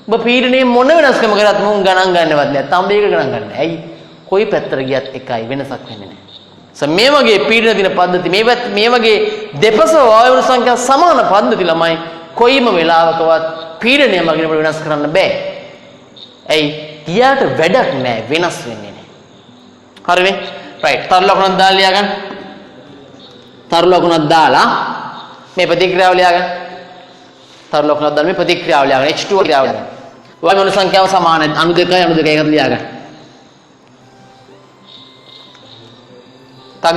ඔබ පීඩනයේ මොන වෙනස්කම කරත් මුන් ගණන් ගන්නවත් නෑ. තඹේක ගණන් ගන්න නෑ. ඇයි? කොයි පැත්තට ගියත් එකයි වෙනසක් වෙන්නේ නෑ. මේ වගේ පීඩන දින පද්ධති මේ වගේ දෙපස වායු සංඛ්‍යා සමාන පද්ධති ළමයි කොයිම වෙලාවකවත් පීඩනය මගින් වෙනස් කරන්න බෑ. ඇයි? ගියාට වැඩක් නෑ වෙනස් වෙන්නේ නෑ. හරිනේ? රයිට්. තරු ලකුණක් දාලා ලියා ගන්න. තරු ලකුණක් දාලා මේ ප්‍රතික්‍රියාව ලියා ගන්න. තරු ලකුණක් දාලා මේ ප්‍රතික්‍රියාව ලියා ගන්න. H2 ක්‍රියාව ලියා ගන්න. වායු අණු සංඛ්‍යාව සමානයි. අණු දෙකයි එකට ලියා ගන්න. ටක්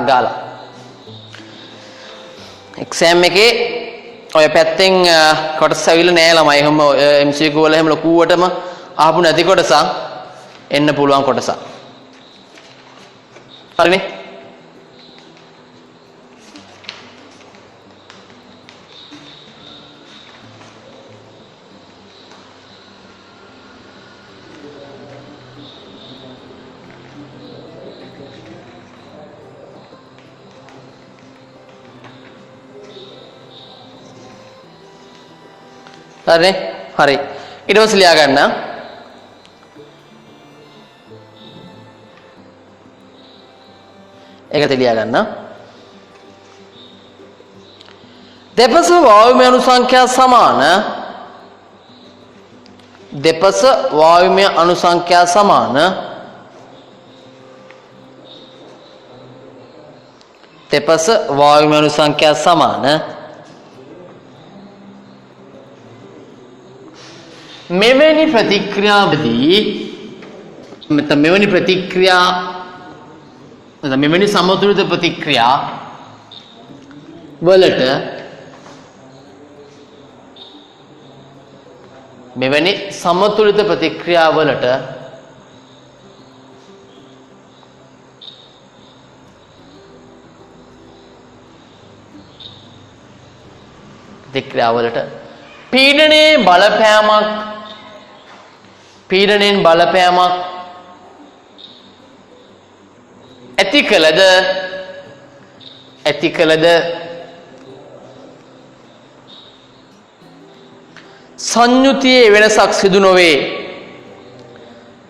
ගාලා එක්සෑම් එකේ ඔය පැත්තෙන් කොටස් ඇවිල්ලා නෑ ළමයි. එහෙම MCQ වල එහෙම ලකුවටම ආපු නැති කොටසක් එන්න පුළුවන් කොටසක්. හරිනේ? හරිනේ? හරි. ඊට පස්සේ ලියා ගන්න. ඒකත් ලියා ගන්න. දෙපස වායුමය අණු සංඛ්‍යා සමාන. දෙපස වායුමය අණු සංඛ්‍යා සමාන. දෙපස වායුමය අණු සංඛ්‍යා සමාන. මෙවැනි ප්‍රතික්‍රියාවදී මෙවැනි ප්‍රතික්‍රියා මෙවැනි සමතුලිත ප්‍රතික්‍රියා වලට මෙවැනි සමතුලිත ප්‍රතික්‍රියා වලට පීඩනයෙන් බලපෑමක් ඇති කළද සංයුතියේ වෙනසක් සිදු නොවේ.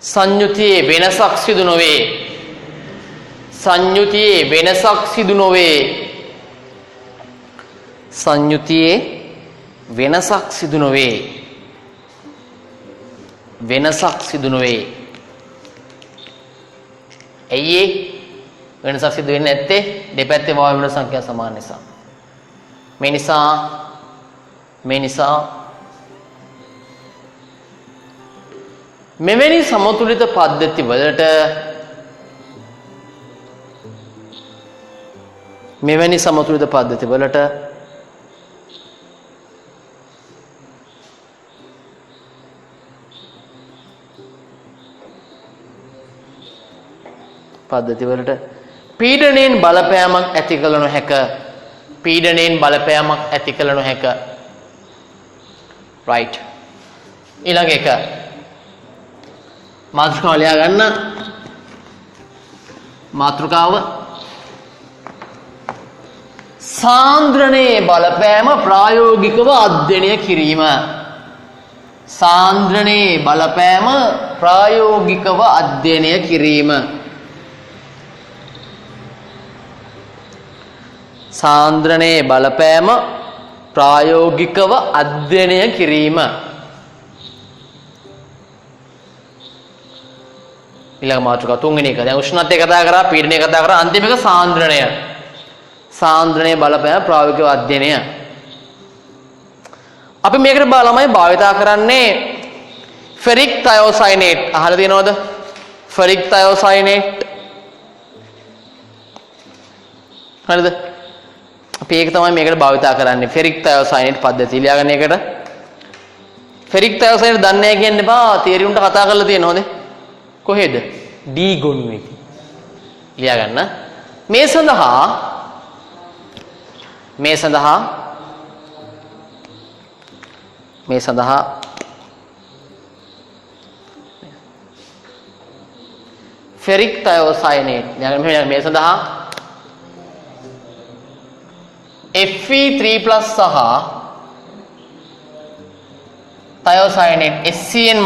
සංයුතියේ වෙනසක් සිදු නොවේ. සංයුතියේ වෙනසක් සිදු නොවේ. සංයුතියේ වෙනසක් සිදු නොවේ. වෙනසක් සිදු නොවේ. ඇයි වෙනසක් සිදු වෙන්නේ නැත්තේ? දෙපැත්තේ වායු වල සංඛ්‍යා සමාන නිසා. මේ නිසා මෙවැනි සමතුලිත පද්ධති වලට පීඩණයෙන් බලපෑමක් ඇති කළ නොහැක. right. ඊළඟ එක මාතෘකාව ලියා ගන්න. මාතෘකාව සාන්ද්‍රණයේ බලපෑම ප්‍රායෝගිකව අධ්‍යයනය කිරීම. සාන්ද්‍රණයේ බලපෑම ප්‍රායෝගිකව අධ්‍යයනය කිරීම. සාන්ද්‍රණයේ බලපෑම ප්‍රායෝගිකව අධ්‍යයනය කිරීම. ඊළඟ මාතෘකාව තුන්වෙනි එක. දැන් උෂ්ණත්වය කතා කරා, පීඩනය කතා කරා, අන්තිම එක සාන්ද්‍රණය. සාන්ද්‍රණයේ බලපෑම ප්‍රායෝගිකව අධ්‍යයනය. අපි මේකට ළමයි භාවිතා කරන්නේ ෆෙරික් තයෝසයිනේට්. අහලා තියෙනවද? ෆෙරික් තයෝසයිනේට්. හරිද? අපි ඒක තමයි මේකට භාවිතා කරන්නේ. ෆෙරික් තයෝසයිනේට් පද්ධතිය ලියා ගන්න එකට. ෆෙරික් තයෝසයිනේට් දන්නේ නැහැ කියන්න එපා. තියරි උන්ට කතා කරලා තියෙනවද? කොහෙද? D ගොනුවේ. ලියා ගන්න. මේ සඳහා ෆෙරික් තයෝසයිනේට් මේ සඳහා Fe3+ සහ තයෝසයිනේට් SCN-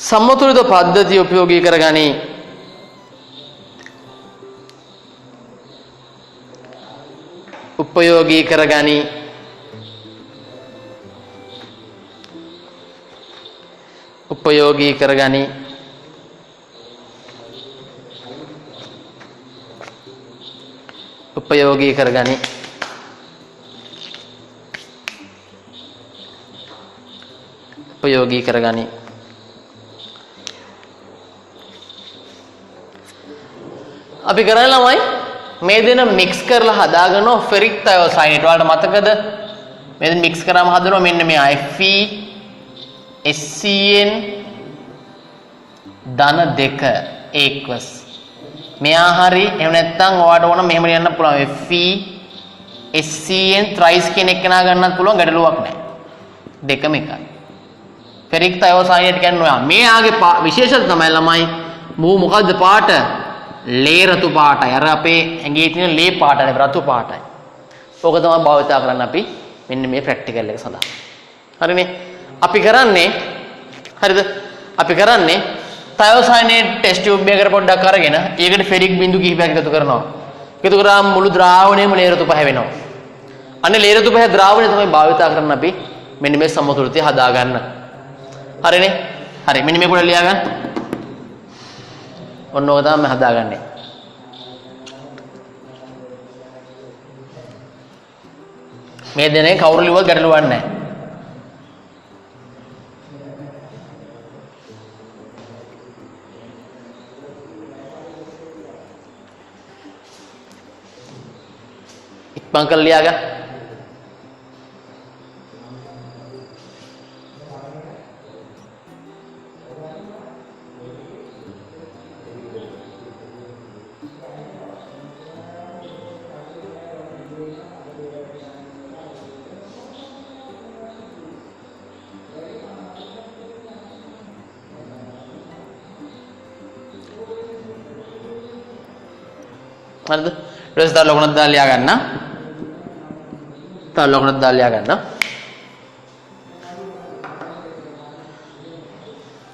සමතුලිත පද්ධතිය උපයෝගී කරගනි. අපි කරන්නේ ළමයි මේ දෙන මික්ස් කරලා හදාගන්නවා ෆෙරික් තයෝසයිනේට්. වලට මතකද? මේ දෙන මික්ස් කරාම හදනවා මෙන්න මේ Fe SCN ධන 2 equals මෙයා හරි. එහෙම නැත්නම් ඔයාලට ඕන මෙහෙම ලියන්න පුළුවන්. Fe SCN thrice කියන එක නා ගන්නත් පුළුවන්. ගැටලුවක් නැහැ. දෙකම එකයි. ෆෙරික් තයෝසයිනේට් කියන්නේ ඔයා. මෙයාගේ විශේෂත්වය තමයි ළමයි මොකද්ද පාට? ලේ රතු පාටයි. අර අපේ ඇඟේ තියෙන ලේ පාට නෙවෙයි රතු පාටයි. ඕක තමයි භාවිතා කරන්න අපි මෙන්න මේ ප්‍රැක්ටිකල් එක සඳහා. හරිනේ? අපි කරන්නේ හරිද? අපි කරන්නේ තයෝසයිනේට් ටෙස්ට් ටියුබ් එකකට පොඩ්ඩක් අරගෙන ඒකට ෆෙරික් බිඳු කිහිපයක් එකතු කරනවා. එකතු කරාම මුළු ද්‍රාවණයම ලේ රතු පහ වෙනවා. අනේ ලේ රතු පහ ද්‍රාවණය තමයි භාවිතා කරන්න අපි මෙන්න මේ සමතුලිතය හදාගන්න. හරිනේ? හරි. මෙන්න මේ පොඩ ලියා ගන්න. ඔන්න ඕක තමයි හදාගන්නේ. මේ දෙනේ කවුරු ලිව්වත් ගැටලුවක් නැහැ. ඉක්මන් කරලා ලියා ගන්න. හරිද? ඊට පස්සේ තව ලකුණක් දාලා ලියා ගන්න. තව ලකුණක් දාලා ලියා ගන්න.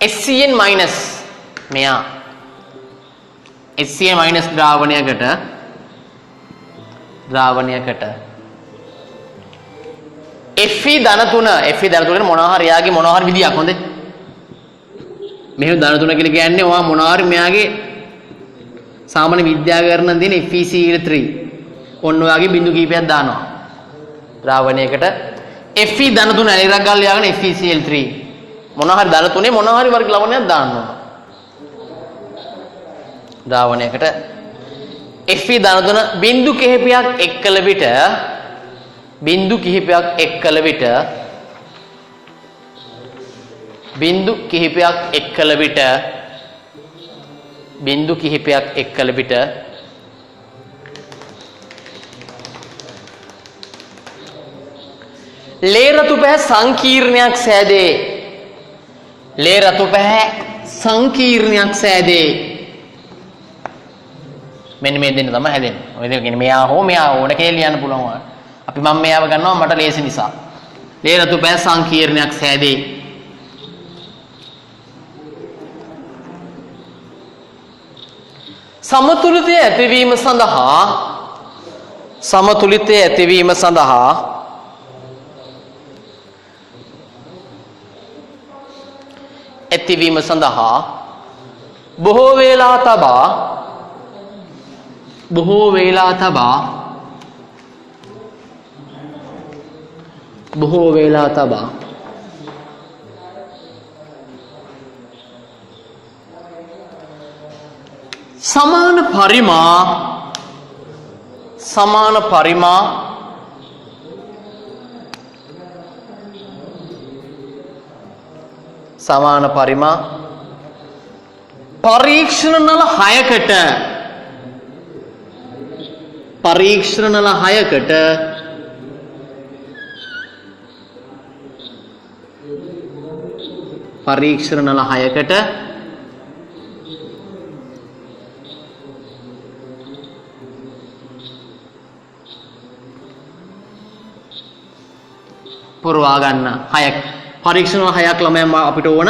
HCN minus මෙයා HCN minus ද්‍රාවණයකට Fe ධන 3 Fe ධන 3 කියන්නේ මොනවා හරි යාගේ මොනවා හරි විදියක් හොඳේ. මෙහෙම ධන 3 කියලා කියන්නේ ඔයා මොනවා හරි මෙයාගේ සාමාන්‍ය විද්‍යාකරණ දෙන FeCl3 ඔන්න ඔයාගේ බිඳු කීපයක් දානවා. ද්‍රාවණයකට Fe ධන 3 ඇලිරක් ගාලා ලියාගෙන FeCl3 මොනවා හරි ධන 3 මොනවා හරි වර්ග ලවණයක් දාන්න ඕන. ද්‍රාවණයකට Fe ධන 3 බිඳු කිහිපයක් එක්කල විට බිඳු කිහිපයක් එක්කල විට ලේ රතු පැහැ සංකීර්ණයක් සෑදේ. ලේ රතු පැහැ සංකීර්ණයක් සෑදේ. මෙන්න මේ දෙන්න තමයි හැදෙන්නේ. ඔය දෙක කියන්නේ මෙයා හෝ මෙයා ඕන කියලා ලියන්න පුළුවන්. අපි මම මෙයාව ගන්නවා මට ලේසි නිසා. ලේ රතු පැහැ සංකීර්ණයක් සෑදේ. සමතුලිතය ඇතිවීම සඳහා බොහෝ වේලා තබා සමාන පරිමා පරීක්ෂණ නල 6කට පුරවා ගන්න 6ක් පරීක්ෂණ 6ක් ළමයන් අපිට ඕන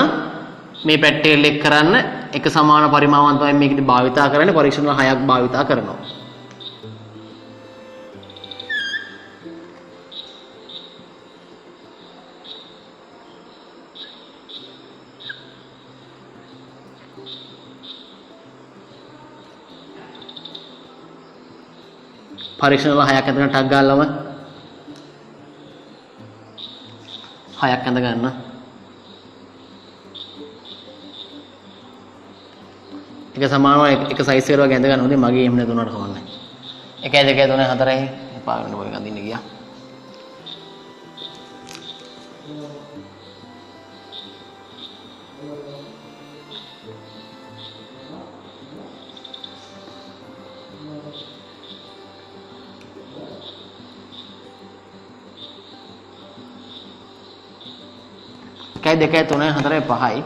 මේ පැට්ටේ ලෙක් කරන්න එක සමාන පරිමාවන් තමයි මේකදී භාවිතා කරන්නේ පරීක්ෂණ 6ක් භාවිතා කරනවා. පරීක්ෂණ 6ක් ඇතුළේ ටක් ගාලම 6ක් ඇඳ ගන්න. එක සමානව එක සයිස් එකට වගේ ඇඳ ගන්න හොඳේ මගේ එහෙම නැතුණාට කමන්නේ. 1 2 3 4 පාගන්න බෝ එක අඳින්න ගියා. එකයි දෙකයි තුනයි හතරයි පහයි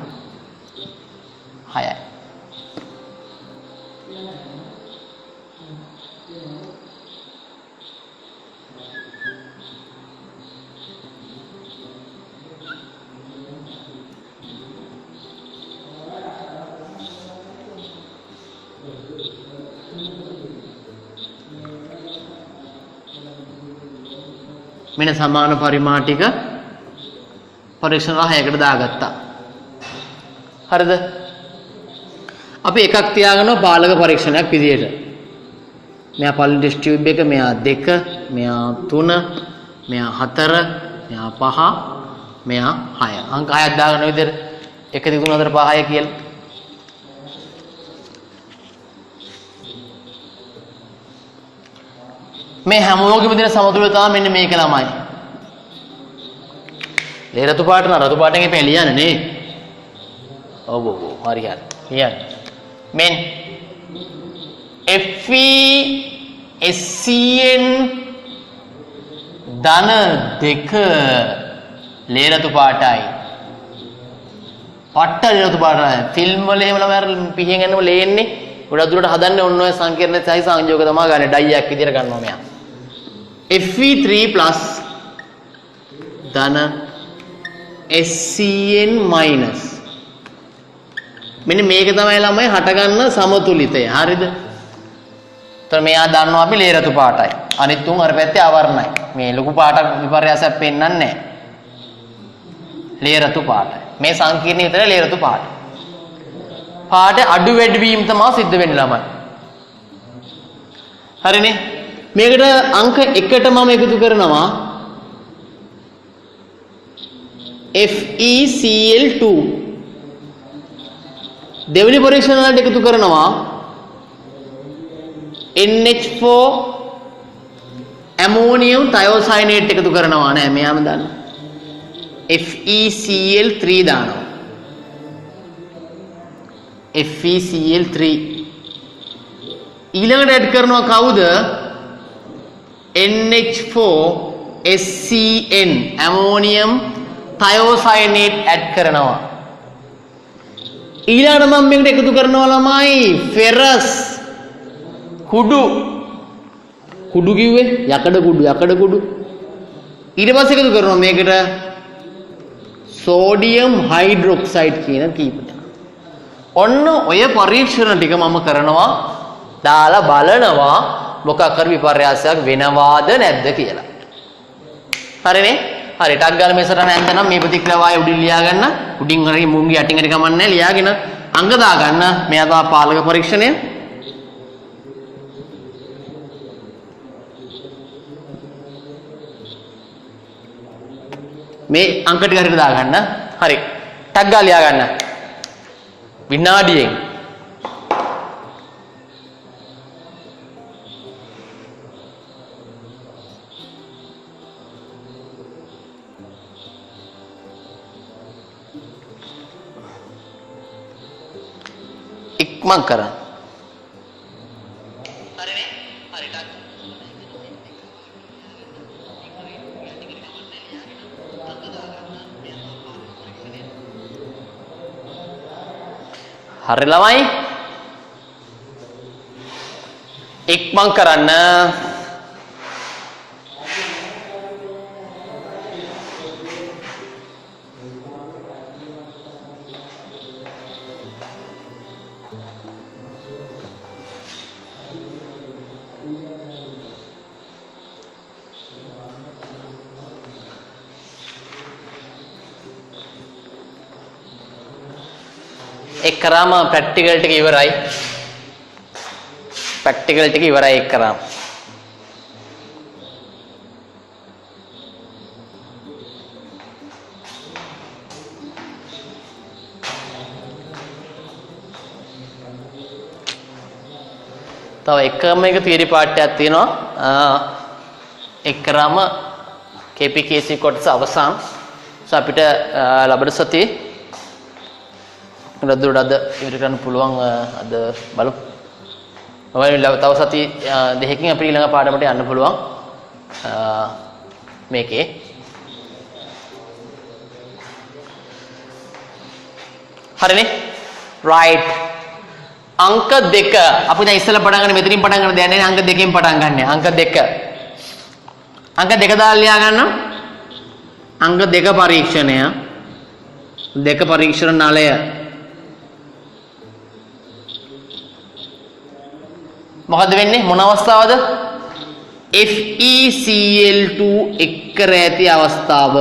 හයයි මෙන්න සමාන පරිමාණ ටික පරීක්ෂණ 6කට දාගත්තා. හරිද? අපි එකක් තියාගන්නවා පාලක පරීක්ෂණයක් විදියට. මෙයා පළවෙනි ටෙස්ට් ටියුබ් එක, මෙයා 2, මෙයා 3, මෙයා 4, මෙයා 5, මෙයා 6. අංක 6ක් දාගන්න විදියට 1 2 3 4 5 6 කියලා. මේ හැමෝගෙම දෙන සමතුලිතතාව මෙන්න මේක ළමයි. ලේ රතු පාට න රතු පාටෙන් එපේ ලියන්නේ නේ. ඔව් හරි හරි. ලියන්න. මෙන් FeSCN ධන 2 ලේ රතු පාටයි. පට්ට ලේ රතු පාටයි. ෆිල්ම් වල එහෙම ළමයි අර පිහින් යනම ලේ එන්නේ. ගොඩක් දුරට හදන්නේ ඔන්න ඔය සංකීර්ණ සහි සංයෝග තමයි ගන්න. ඩයියක් විදියට ගන්නවා මෙයා. Fe3 plus ධන SCN minus. මෙන්න මේක තමයි ළමයි හටගන්න සමතුලිතය. හරිද? එතකොට මෙයා දන්නවා අපි ලේ රතු පාටයි. අනිත් තුන් අර පැත්තේ අවර්ණයි. මේ ලොකු පාටක් විපර්යාසයක් පෙන්වන්නේ නැහැ. ලේ රතු පාටයි. මේ සංකීර්ණ විතර ලේ රතු පාට. පාට අඩු වැඩි වීම තමයි සිද්ධ වෙන්නේ ළමයි. හරිනේ? මේකට අංක 1ට මම එකතු කරනවා FeCl2. දෙවෙනි පරීක්ෂණ වලට එකතු කරනවා NH4 ඇමෝනියම් තයෝසයනේට් එකතු කරනවා නෑ මෙයාම දාන්න FeCl3 දානවා FeCl3 ඊළඟට ඇඩ් කරනවා කවුද NH4SCN ඇමෝනියම් තයෝසයනේට් ඇඩ් කරනවා ඊළඟට මම මේකට එකතු කරනවා ළමයි ෆෙරස් කුඩු කිව්වේ යකඩ කුඩු ඊට පස්සේ එකතු කරනවා මේකට සෝඩියම් හයිඩ්‍රොක්සයිඩ් කියන කීප දෙනා. ඔන්න ඔය පරීක්ෂණ ටික මම කරනවා දාලා බලනවා මොකක් කර විපර්යාසයක් වෙනවාද නැද්ද කියලා. හරිනේ? හරි ටක් ගාලා මේ සටහන ඇන්දනම් මේ ප්‍රතික්‍රියාවය උඩින් ලියා ගන්න. උඩින් හරි මුංගි යටින් හරි කමන්නේ ලියාගෙන අංග දා ගන්න. මෙයා තමයි පාලක පරීක්ෂණය. මේ අංක ටික හරියට දාගන්න. හරි. ටක් ගාලා ලියා ගන්න. විනාඩියෙන්. ඉක්මන් කරන්න. හරිනේ? හරි ටක්. හරි ළමයි ඉක්මන් කරන්න එක්කරාම ප්‍රැක්ටිකල් ටික ඉවරයි. ප්‍රැක්ටිකල් ටික ඉවරයි එක්කරාම. තව එකම එක තියරි පාඩයක් තියෙනවා. එක්කරාම KPKC කොටස අවසන්. අපිට ලබන සතියේ රද්දුරට අද ඉවර කරන්න පුළුවන් අද බලමු. තව සති දෙකකින් අපිට ඊළඟ පාඩමට යන්න පුළුවන්. මේකේ හරිනේ right අංක 2 අපි දැන් ඉස්සෙල්ලා පටන් ගන්න මෙතනින් පටන් ගන්න දැන් අංක 2කින් පටන් ගන්න. අංක 2 දාලා ලියා ගන්න. අංක 2 පරීක්ෂණය 2 පරීක්ෂණ නලය මොකද වෙන්නේ මොන අවස්ථාවද FeCl2 එක් කර ඇති අවස්ථාව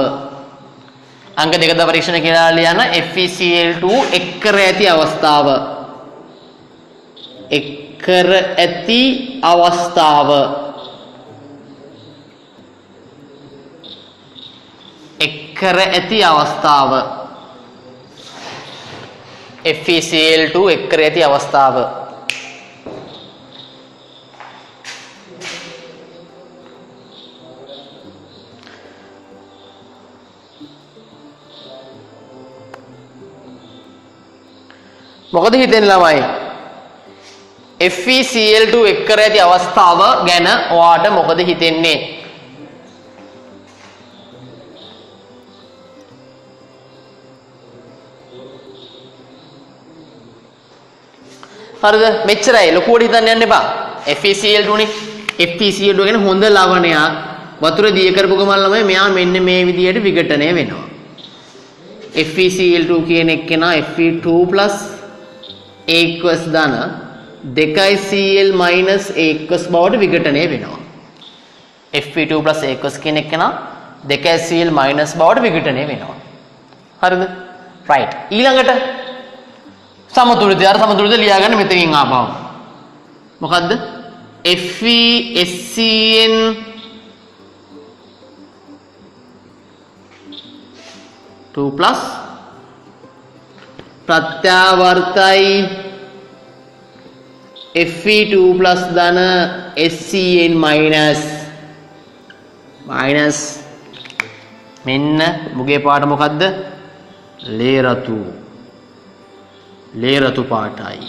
අංක 2 ද පරීක්ෂණ කියලා ලියන FeCl2 එක් කර ඇති අවස්ථාව එක් කර ඇති අවස්ථාව එක් කර ඇති අවස්ථාව FeCl2 එක් කර ඇති අවස්ථාව මොකද හිතෙන්නේ ළමයි FeCl2 එක් කර ඇති අවස්ථාව ගැන ඔයාට මොකද හිතෙන්නේ හරිද? මෙච්චරයි. ලොකුවට හිතන්න යන්න එපා. FeCl2 නේ. FeCl2 කියන්නේ හොඳ ලවණයක්. වතුර දිය කරපු ගමන් ළමයි මෙයා මෙන්න මේ විදිහට විඝටනය වෙනවා. FeCl2 කියන එක්කෙනා Fe2+ A+ ධන 2Cl- A+ බවට විඝටනය වෙනවා. Fe2+ A+ කියන එක්කෙනා 2Cl- බවට විඝටනය වෙනවා. හරිද? right. ඊළඟට සමතුලිතය. අර සමතුලිතය ලියාගන්න මෙතනින් ආපහු. මොකද්ද? FeSCN +2 ප්‍රත්‍යාවර්තයි Fe2+ ධන SCN මයිනස් මෙන්න මුගේ පාට මොකද්ද? ලේ රතු පාටයි.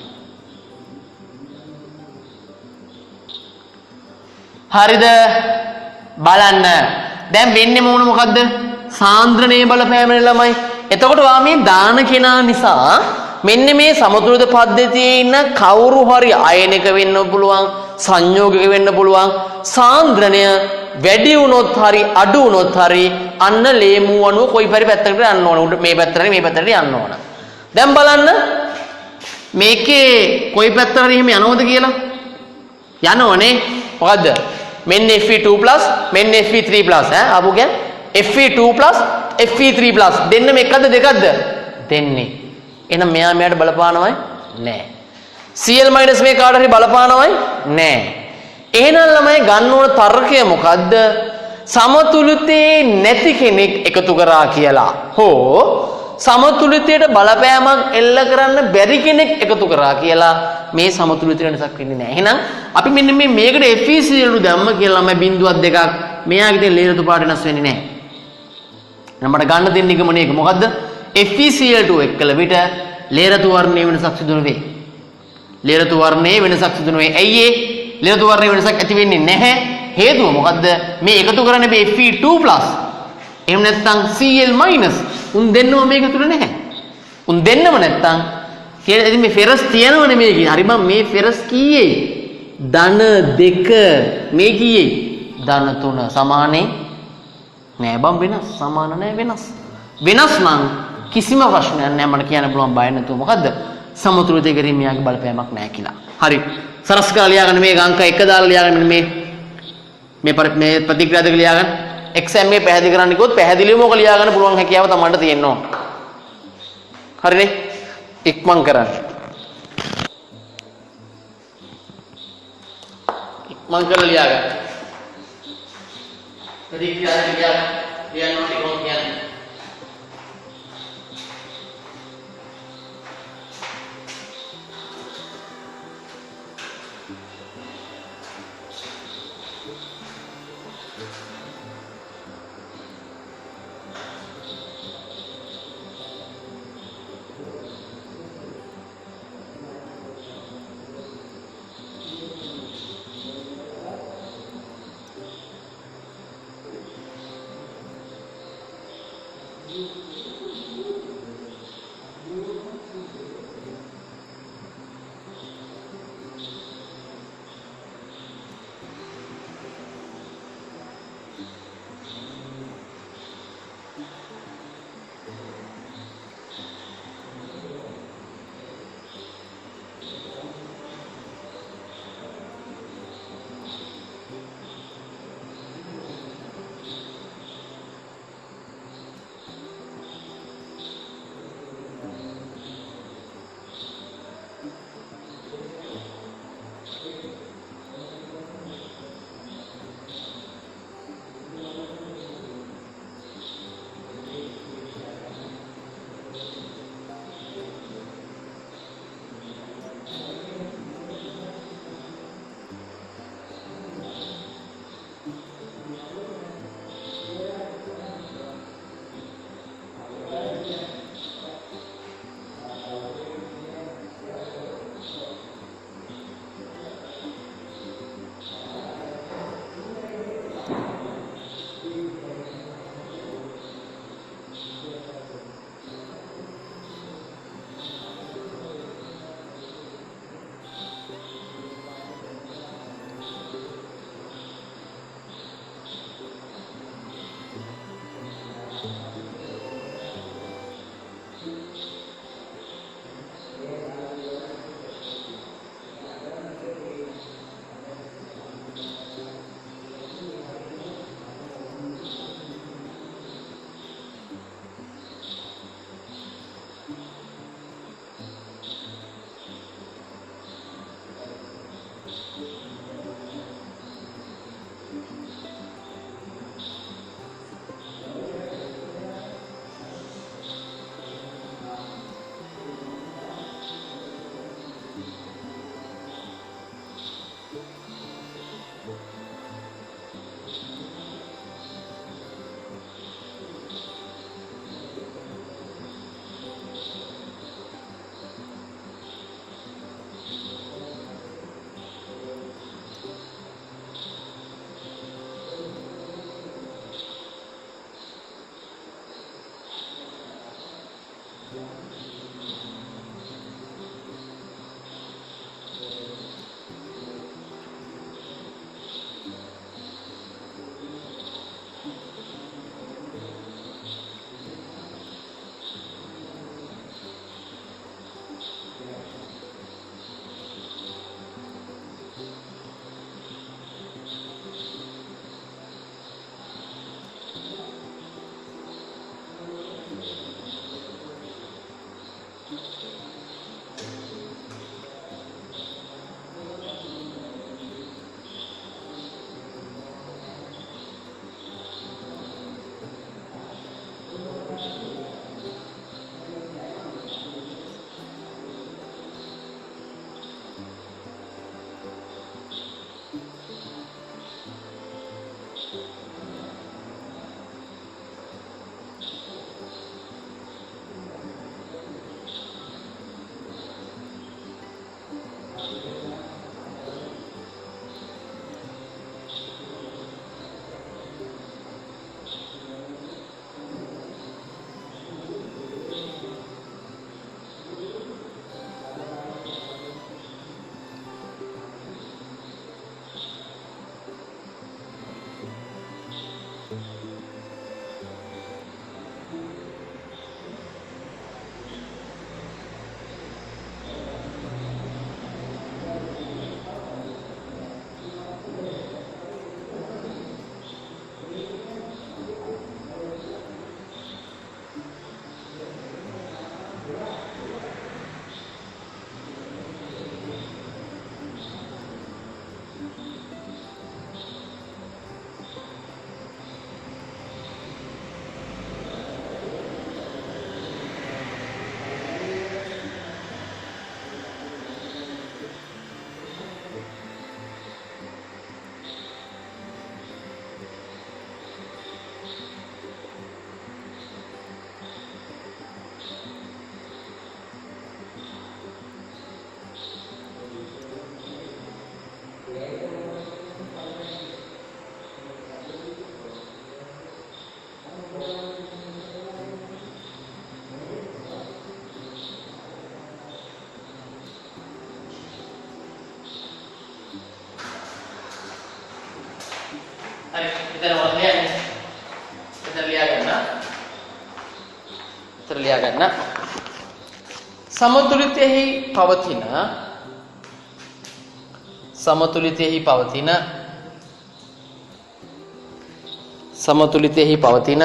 හරිද? බලන්න. දැන් වෙන්නේ මොකද්ද? සාන්ද්‍රණයේ බලපෑමනේ ළමයි. එතකොට වා මේ දාන කෙනා නිසා මෙන්න මේ සමතුලිත පද්ධතියේ ඉන්න කවුරු හරි අයනික වෙන්න පුළුවන්, සංයෝගික වෙන්න පුළුවන්. සාන්ද්‍රණය වැඩි වුණොත් හරි අඩු වුණොත් හරි අන්න ලේමු අණුව කොයි පැත්තකට යන්න ඕන? උඩ මේ පැත්තට මේ පැත්තට යන්න ඕන. දැන් බලන්න මේකේ කොයි පැත්තට හරි එහෙම යනවද කියලා? යනවනේ. මොකද්ද? මෙන්න Fe2+ මෙන්න Fe3+ ඈ ආපු කියන්නේ Fe2+ Fe3+ දෙන්නම එකද දෙකක්ද? දෙන්නේ. එහෙනම් මෙයාට බලපානවයි නෑ. Cl- මේ කාට හරි බලපානවයි නෑ. එහෙනම් ළමයි ගන්න ඕන තර්කය මොකද්ද? සමතුලිතේ නැති කෙනෙක් එකතු කරා කියලා. හෝ සමතුලිතයට බලපෑමක් එල්ල කරන්න බැරි කෙනෙක් එකතු කරා කියලා මේ සමතුලිතය වෙනසක් වෙන්නේ නැහැ. එහෙනම් අපි මෙන්න මේකට FeCl2 දැම්ම කියලා ළමයි බිඳුවක් දෙකක් මෙයාගේ තියෙන ලේ රතු පාට වෙනස් වෙන්නේ නැහැ. එහෙනම් මට ගන්න දෙන්න නිගමනය එක මොකද්ද? FeCl2 එක්කල විට ලේ රතු වර්ණයේ වෙනසක් සිදු වෙන්නේ. ලේ රතු වර්ණයේ වෙනසක් සිදු වෙන්නේ. ඇයි ඒ? ලේ රතු වර්ණයේ වෙනසක් ඇති වෙන්නේ නැහැ. හේතුව මොකද්ද? මේ එකතු කරන්නේ මේ Fe2+. එහෙම නැත්නම් Cl- උන් දෙන්නම මේක තුල නැහැ. උන් දෙන්නම නැත්නම් ඉතින් මේ ෆෙරස් තියෙනවනේ මේකේ. හරි මම මේ ෆෙරස් කීයේ? ධන 2 මේ කීයේ? ධන 3 සමානේ නෑ බම් වෙනස්. සමාන නෑ වෙනස්. වෙනස් නම් කිසිම ප්‍රශ්නයක් නෑ මට කියන්න පුළුවන් බය නැතුව. මොකද්ද? සමතුලිතය කිරීම යාගේ බලපෑමක් නෑ කියලා. හරි. සරස් කරලා ලියාගන්න මේ අංක 1 දාලා ලියාගන්න මේ ප්‍රතික්‍රියා දෙක ලියාගන්න. එක්සෑම් මේ පැහැදිලි කරන්න කිව්වොත් පැහැදිලිවම ඔක ලියා ගන්න පුළුවන් හැකියාව තමන්ට තියෙන්න ඕන. හරිනේ? ඉක්මන් කරන්න. ඉක්මන් කරලා ලියා ගන්න. ප්‍රතික්‍රියා දෙක ලියන්න ඕනේ කොහොමද කියන්නේ? හරි ඉතින් මොකක්ද ලියන්නේ? ඉතින් ලියා ගන්න. සමතුලිතයෙහි පවතින සමතුලිතයෙහි පවතින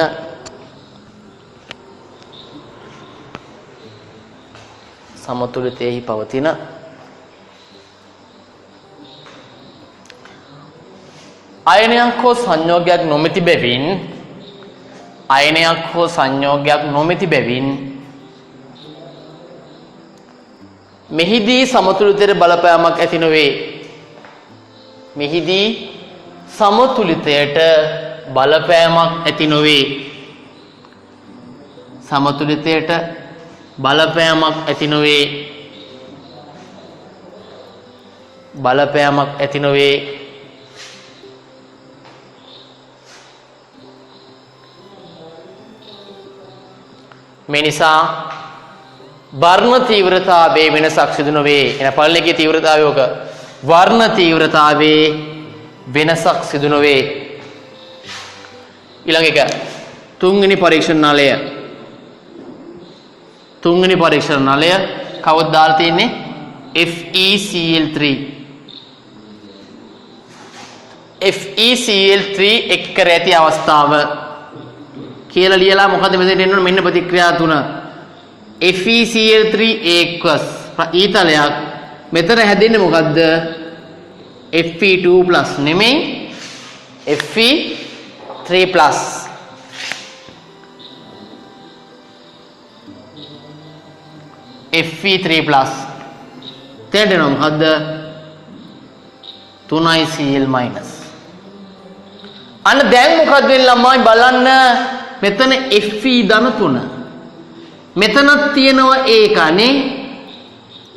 අයනයක් හෝ සංයෝගයක් නොමැති බැවින් මෙහිදී සමතුලිතයට බලපෑමක් ඇති නොවේ. බලපෑමක් ඇති නොවේ. මේ නිසා වර්ණ තීව්‍රතාවයේ වෙනසක් සිදු නොවේ. එන පළලකේ තීව්‍රතාවය ඔක. වර්ණ තීව්‍රතාවයේ වෙනසක් සිදු නොවේ. ඊළඟ එක තුන්වෙනි පරීක්ෂණ නලය කවුද දාලා තියෙන්නේ? FeCl3 එක් කර ඇති අවස්ථාව කියලා ලියලා මොකද මෙතෙන්ට එන්න ඕන? මෙන්න ප්‍රතික්‍රියා තුන. FeCl3 එක්වස් ඊතලයක් මෙතන හැදෙන්නේ මොකද්ද? Fe2+ නෙමෙයි Fe3+. Fe3+ තේරෙනවද මොකද්ද? 3Cl-. අන්න දැන් මොකද්ද වෙන්නේ ළමයි බලන්න. මෙතන Fe ධන 3. මෙතනක් තියෙනවා ඒකනේ.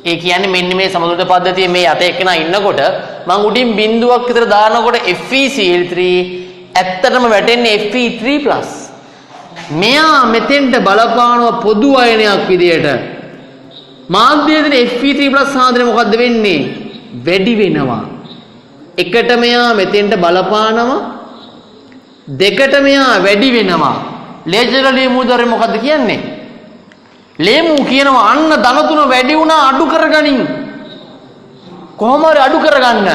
ඒ කියන්නේ මෙන්න මේ සමතුලිත පද්ධතියේ මේ යට එක්කන ඉන්නකොට මම උඩින් බිඳුවක් විතර දානකොට FeCl3 ඇත්තටම වැටෙන්නේ Fe3+. මෙයා මෙතෙන්ට බලපානවා පොදු අයනයක් විදියට. මාධ්‍යයේ තියෙන Fe3+ සාන්ද්‍රණය මොකද්ද වෙන්නේ? වැඩි වෙනවා. එකට මෙයා මෙතෙන්ට බලපානවා. දෙකට මෙයා වැඩි වෙනවා. ලේජර් ලේමු දරේ මොකද්ද කියන්නේ? ලේමු කියනවා අන්න ධන තුන වැඩි වුණා අඩු කරගනින්. කොහොම හරි අඩු කරගන්න.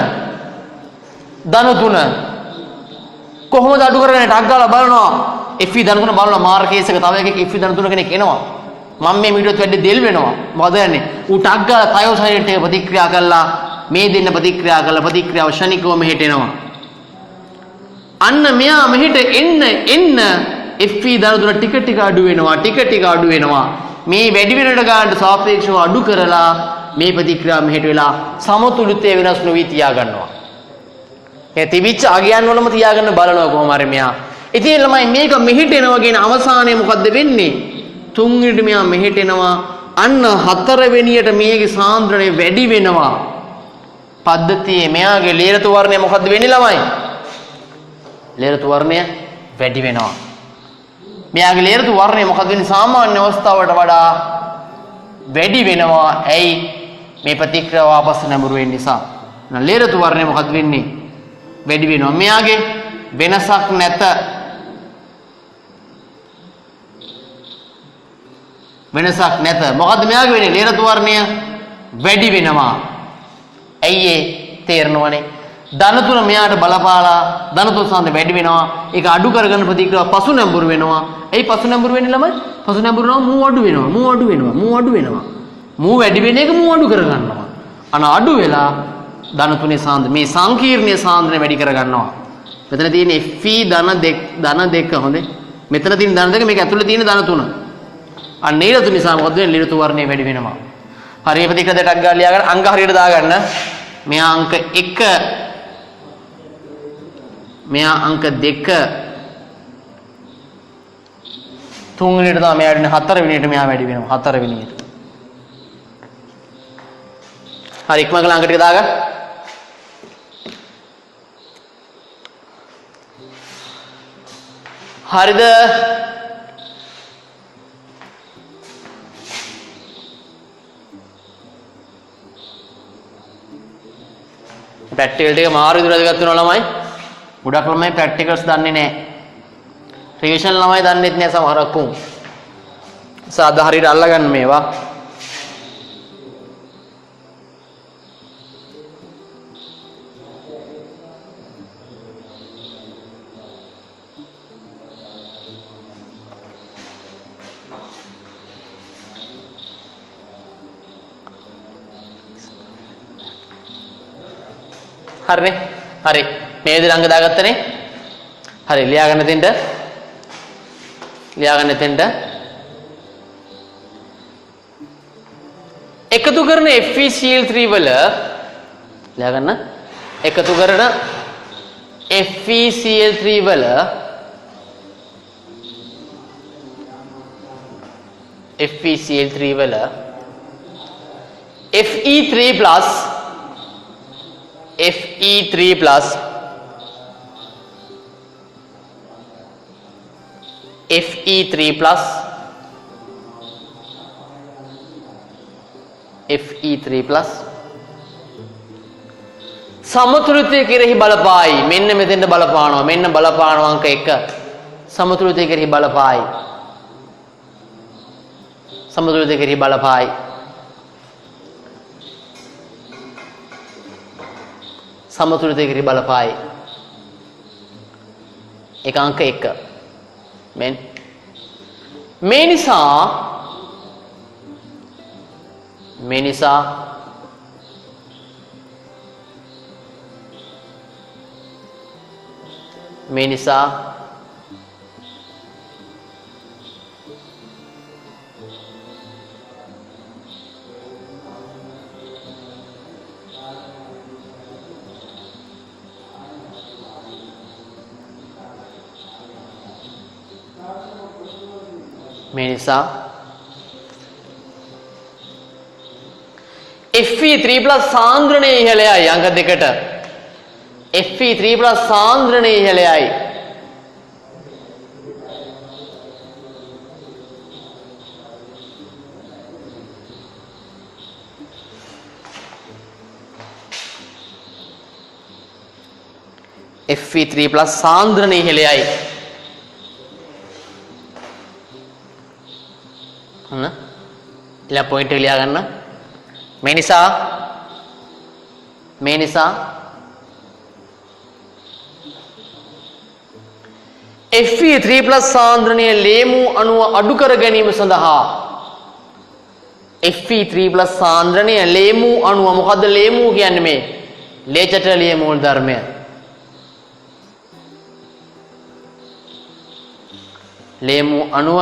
ධන තුන කොහොමද අඩු කරගන්නේ? ටක් ගාලා බලනවා. Fe ධන තුන බලනවා මාර්කේස් එක තව එකක Fe ධන තුන කෙනෙක් එනවා. මම මේ මීටරත් වැඩි දෙල් වෙනවා. මොකද යන්නේ? ඌ ටක් ගාලා තයෝසයිලන්ට් එක ප්‍රතික්‍රියා කළා. මේ දෙන්න ප්‍රතික්‍රියා කළා. ප්‍රතික්‍රියාව ශනිකව මෙහෙට එනවා. අන්න මෙයා මෙහෙට එන්න Fe ධන තුන ටික ටික අඩු වෙනවා. ටික ටික අඩු වෙනවා. මේ වැඩි වෙනට ගන්නට සාපේක්ෂව අඩු කරලා මේ ප්‍රතික්‍රියාව මෙහෙට වෙලා සමතුලිතය වෙනස් නොවි තියා ගන්නවා. ඒ තිබිච්ච අගයන් වලම තියාගන්න බලනවා කොහොම හරි මෙයා. ඉතින් ළමයි මේක මෙහෙට එනවා කියන අවසානයේ මොකද්ද වෙන්නේ? 3 වෙනිට මෙයා මෙහෙට එනවා. අන්න 4 වෙනියට මේකේ සාන්ද්‍රණය වැඩි වෙනවා. පද්ධතියේ මෙයාගේ ලේරතු වර්ණය මොකද්ද වෙන්නේ ළමයි? ලේරතු වර්ණය වැඩි වෙනවා. මෙයාගේ ලේරතු වර්ණය මොකද්ද වෙන්නේ? සාමාන්‍ය අවස්ථාවට වඩා වැඩි වෙනවා. ඇයි? මේ ප්‍රතික්‍රියාව ආපස්සට නැඹුරු වෙන්න නිසා. එහෙනම් ලේරතු වර්ණය මොකද්ද වෙන්නේ? වැඩි වෙනවා. මෙයාගේ වෙනසක් නැත. වෙනසක් නැත. මොකද්ද මෙයාගේ වෙන්නේ? ලේරතු වර්ණය වැඩි වෙනවා. ඇයි ඒ? තේරෙනවනේ. ධන තුන මෙයාට බලපාලා ධන තුන සාන්ද්‍රණය වැඩි වෙනවා. ඒක අඩු කරගන්න ප්‍රතික්‍රියාව පසු නැඹුරු වෙනවා. එයි පසු නැඹුරු වෙන්නේ ළමයි? පසු නැඹුරු වෙනවා මූ අඩු වෙනවා. මූ අඩු වෙනවා. මූ අඩු වෙනවා. මූ වැඩි වෙන එක මූ අඩු කරගන්නවා. අන අඩු වෙලා ධන තුනේ සාන්ද්‍රණය මේ සංකීර්ණයේ සාන්ද්‍රණය වැඩි කරගන්නවා. මෙතන තියෙන Fe ධන දෙක හොඳේ. මෙතන තියෙන ධන දෙක මේක ඇතුලේ තියෙන ධන තුන. අන්න නීරතු නිසා මොකද වෙන්නේ? ලීරතු වර්ණය වැඩි වෙනවා. හරිය ප්‍රතික්‍රියා දෙකක් ගාලා ලියා ගන්න අංක හරියට දාගන්න. මෙයා අංක 1 මෙයා අංක 2 3 වෙනියට තමයි මෙයා වැඩි වෙන 4 වෙනියට මෙයා වැඩි වෙනවා 4 වෙනියට. හරි ඉක්මනට අංක ටික දාගන්න. හරිද? ප්‍රැක්ටිකල් ටික මාරු විදිහට වැදගත් වෙනවා ළමයි. ගොඩක් ළමයි ප්‍රැක්ටිකල්ස් දන්නේ නැහැ. රිවිෂන් ළමයි දන්නෙත් නැහැ සමහරක් උන්. සාදා හරියට අල්ලගන්න මේවා. හරිනේ? හරි. මේ විදිහට අංග දාගත්තනේ. හරි ලියා ගන්න දෙන්න. ලියා ගන්න දෙන්න. එකතු කරන FeCl3 වල ලියා ගන්න. එකතු කරන FeCl3 වල FeCl3 වල Fe3 plus සමතුලිතය කෙරෙහි බලපායි. මෙන්න මෙතෙන්ට බලපානවා. මෙන්න බලපානවා අංක 1. සමතුලිතය කෙරෙහි බලපායි. සමතුලිතය කෙරෙහි බලපායි. සමතුලිතය කෙරෙහි බලපායි. ඒක අංක 1. මේ නිසා Fe3+ සාන්ද්‍රණය ඉහළයි අංක 2ට. Fe3+ සාන්ද්‍රණය ඉහළයි. Fe3 plus සාන්ද්‍රණය ඉහළයි. හොඳ. ඊළඟ පොයින්ට් එක ලියා ගන්න. මේ නිසා Fe3 plus සාන්ද්‍රණය ලේමු අණුව අඩු කර ගැනීම සඳහා Fe3 plus සාන්ද්‍රණය ලේමු අණුව මොකද්ද ලේමු කියන්නේ මේ ලේචටලිය මූල ධර්මය. ලේමු අණුව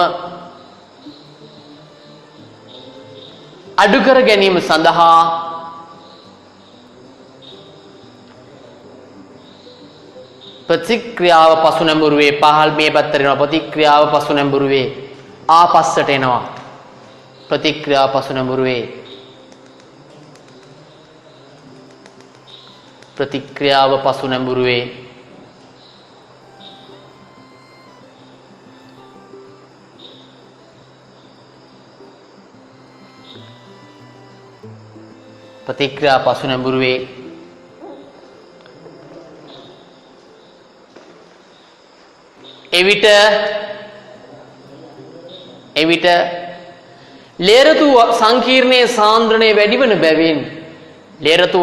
අඩු කර ගැනීම සඳහා ප්‍රතික්‍රියාව පසු නැඹුරුවේ පහළ මේ පැත්තට එනවා. ප්‍රතික්‍රියාව පසු නැඹුරුවේ ආපස්සට එනවා. ප්‍රතික්‍රියාව පසු නැඹුරුවේ ප්‍රතික්‍රියාව පසු නැඹුරුවේ ප්‍රතික්‍රියාව පසු නැඹුරුවේ එවිට ලේරතු සංකීර්ණයේ සාන්ද්‍රණය වැඩි වන බැවින් ලේරතු